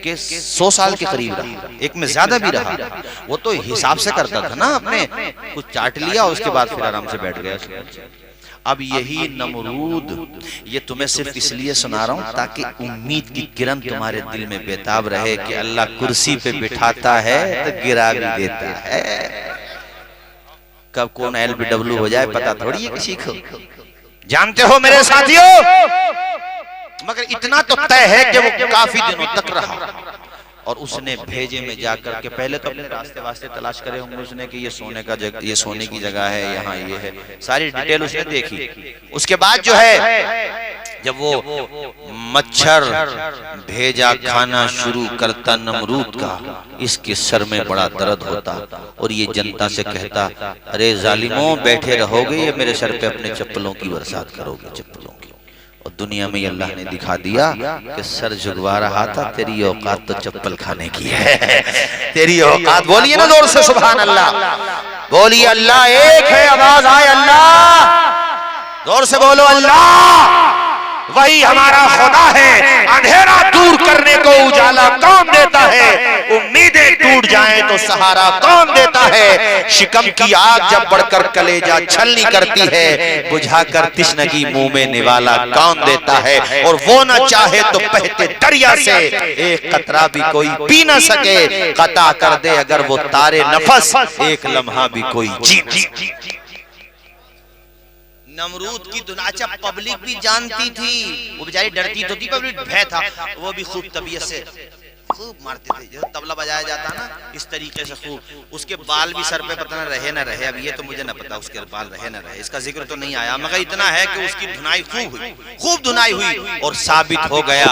कि 100 साल के करीब रहा, एक में ज्यादा भी रहा। वो तो हिसाब से करता था ना, अपने कुछ चाट लिया उसके बाद फिर आराम से बैठ गया। अब यही नमरूद, ये तुम्हें सिर्फ इसलिए सुना रहा हूं ताकि उम्मीद की किरण तुम्हारे दिल में बेताब रहे कि अल्लाह कुर्सी पे बिठाता है तो गिरा भी देता है। कब कौन LBW हो जाए पता थोड़ी है किसी को, जानते हो मेरे साथियों। मगर इतना तो तय है कि वो काफी दिनों तक रहा। और उसने भेजे में जाकर के पहले तो अपने रास्ते वास्ते तलाश करे होंगे उसने कि ये सोने का जगह, ये सोने की जगह है, यहाँ ये है, सारी डिटेल उसने देखी। उसके बाद जो है जब वो मच्छर भेजा खाना शुरू करता नमरूद का, इसके सर में बड़ा दर्द होता और ये जनता से कहता, अरे जालिमों बैठे रहोगे, ये मेरे सर पे अपने चप्पलों की बरसात करोगे, चप्पलों की। और दुनिया में अल्लाह ने दिखा दिया कि सर झुकवा रहा था, तेरी औकात तो चप्पल खाने की है। तेरी औकात, बोलिए ना जोर से सुभान अल्लाह, बोलिए अल्लाह एक है, आवाज आए अल्लाह, जोर से बोलो अल्लाह। वही हमारा खुदा है, अंधेरा दूर करने को उजाला कौन देता है, उम्मीदें टूट जाएं तो सहारा कौन देता है, शिकम की आग जब बढ़कर कलेजा छलनी करती है, बुझाकर तिश्नगी मुंह में निवाला कौन देता है, और वो न चाहे तो बहते दरिया से एक कतरा भी कोई पी न सके, कता कर दे अगर वो तारे नफस, एक लम्हा भी कोई जी। नमरूद की दुनाचा पब्लिक भी जानती थी, वो बेचारी डरती तो थी, पब्लिक भय था, वो भी खूब तबीयत से खूब मारते थे, जैसे तबला बजाया जाता ना इस तरीके से खूब। उसके बाल भी सर पे पता न रहे न रहे, अब ये तो मुझे न पता उसके बाल रहे न रहे, इसका जिक्र तो नहीं आया, मगर इतना है कि उसकी धुनाई खूब हुई, खूब धुनाई हुई, और साबित हो गया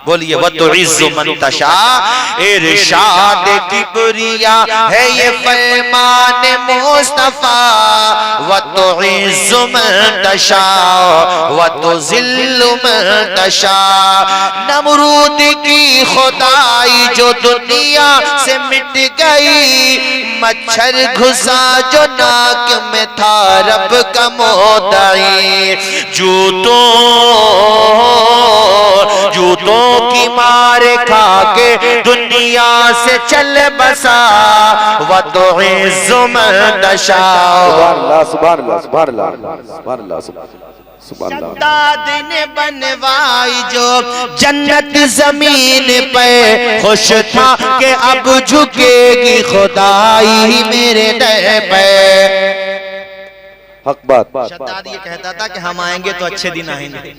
बोलिए वतुइज़्ज़ु मन तशा, इरशाद किबरिया है ये फरमान मुस्तफा, वतुइज़्ज़ु मन तशा वतुज़िल्लु मन तशा। नमरूद की खुदाई जो दुनिया से मिट गई, मच्छर घुसा जो नाक में था रब का मोदाई, जूतों की मारे खाके दुनिया से चल बसा, वतुइज़्ज़ु मन तशा। सुभान अल्लाह, सुभान अल्लाह, सुभान अल्लाह, सुभान अल्लाह। शद्दाद ने बनवाई जो जन्नत जमीन पे, खुश था कि अब झुकेगी खुदाई मेरे दर पे। हक बात। शद्दाद ये कहता था कि हम आएंगे तो अच्छे दिन आएंगे।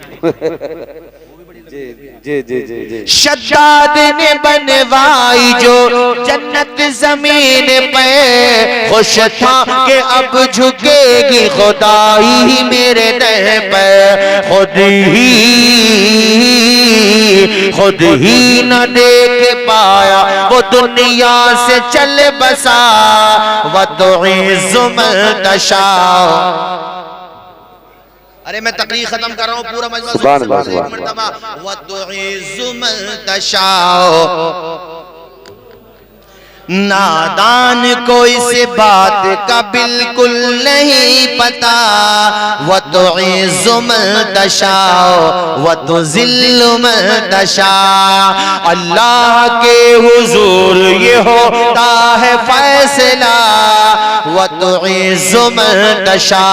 शद्दाद ने बनवाई जो जन्नत जमीन पे, खुश था कि अब झुकेगी खुदाई मेरे दर पे, खुद ही न देख पाया वो दुनिया से चल बसा, वतुइज़्ज़ु मन तशा। अरे मैं तकरीर खत्म कर रहा हूँ, पूरा मजमा एक मर्तबा, वतुइज़्ज़ु मन तशा। नादान को इस बात का बिल्कुल नहीं पता, वतुइज़्ज़ु मन तशा वतुज़िल्लु मन तशा। अल्लाह के हुजूर ये होता है फैसला, वतुइज़्ज़ु मन तशा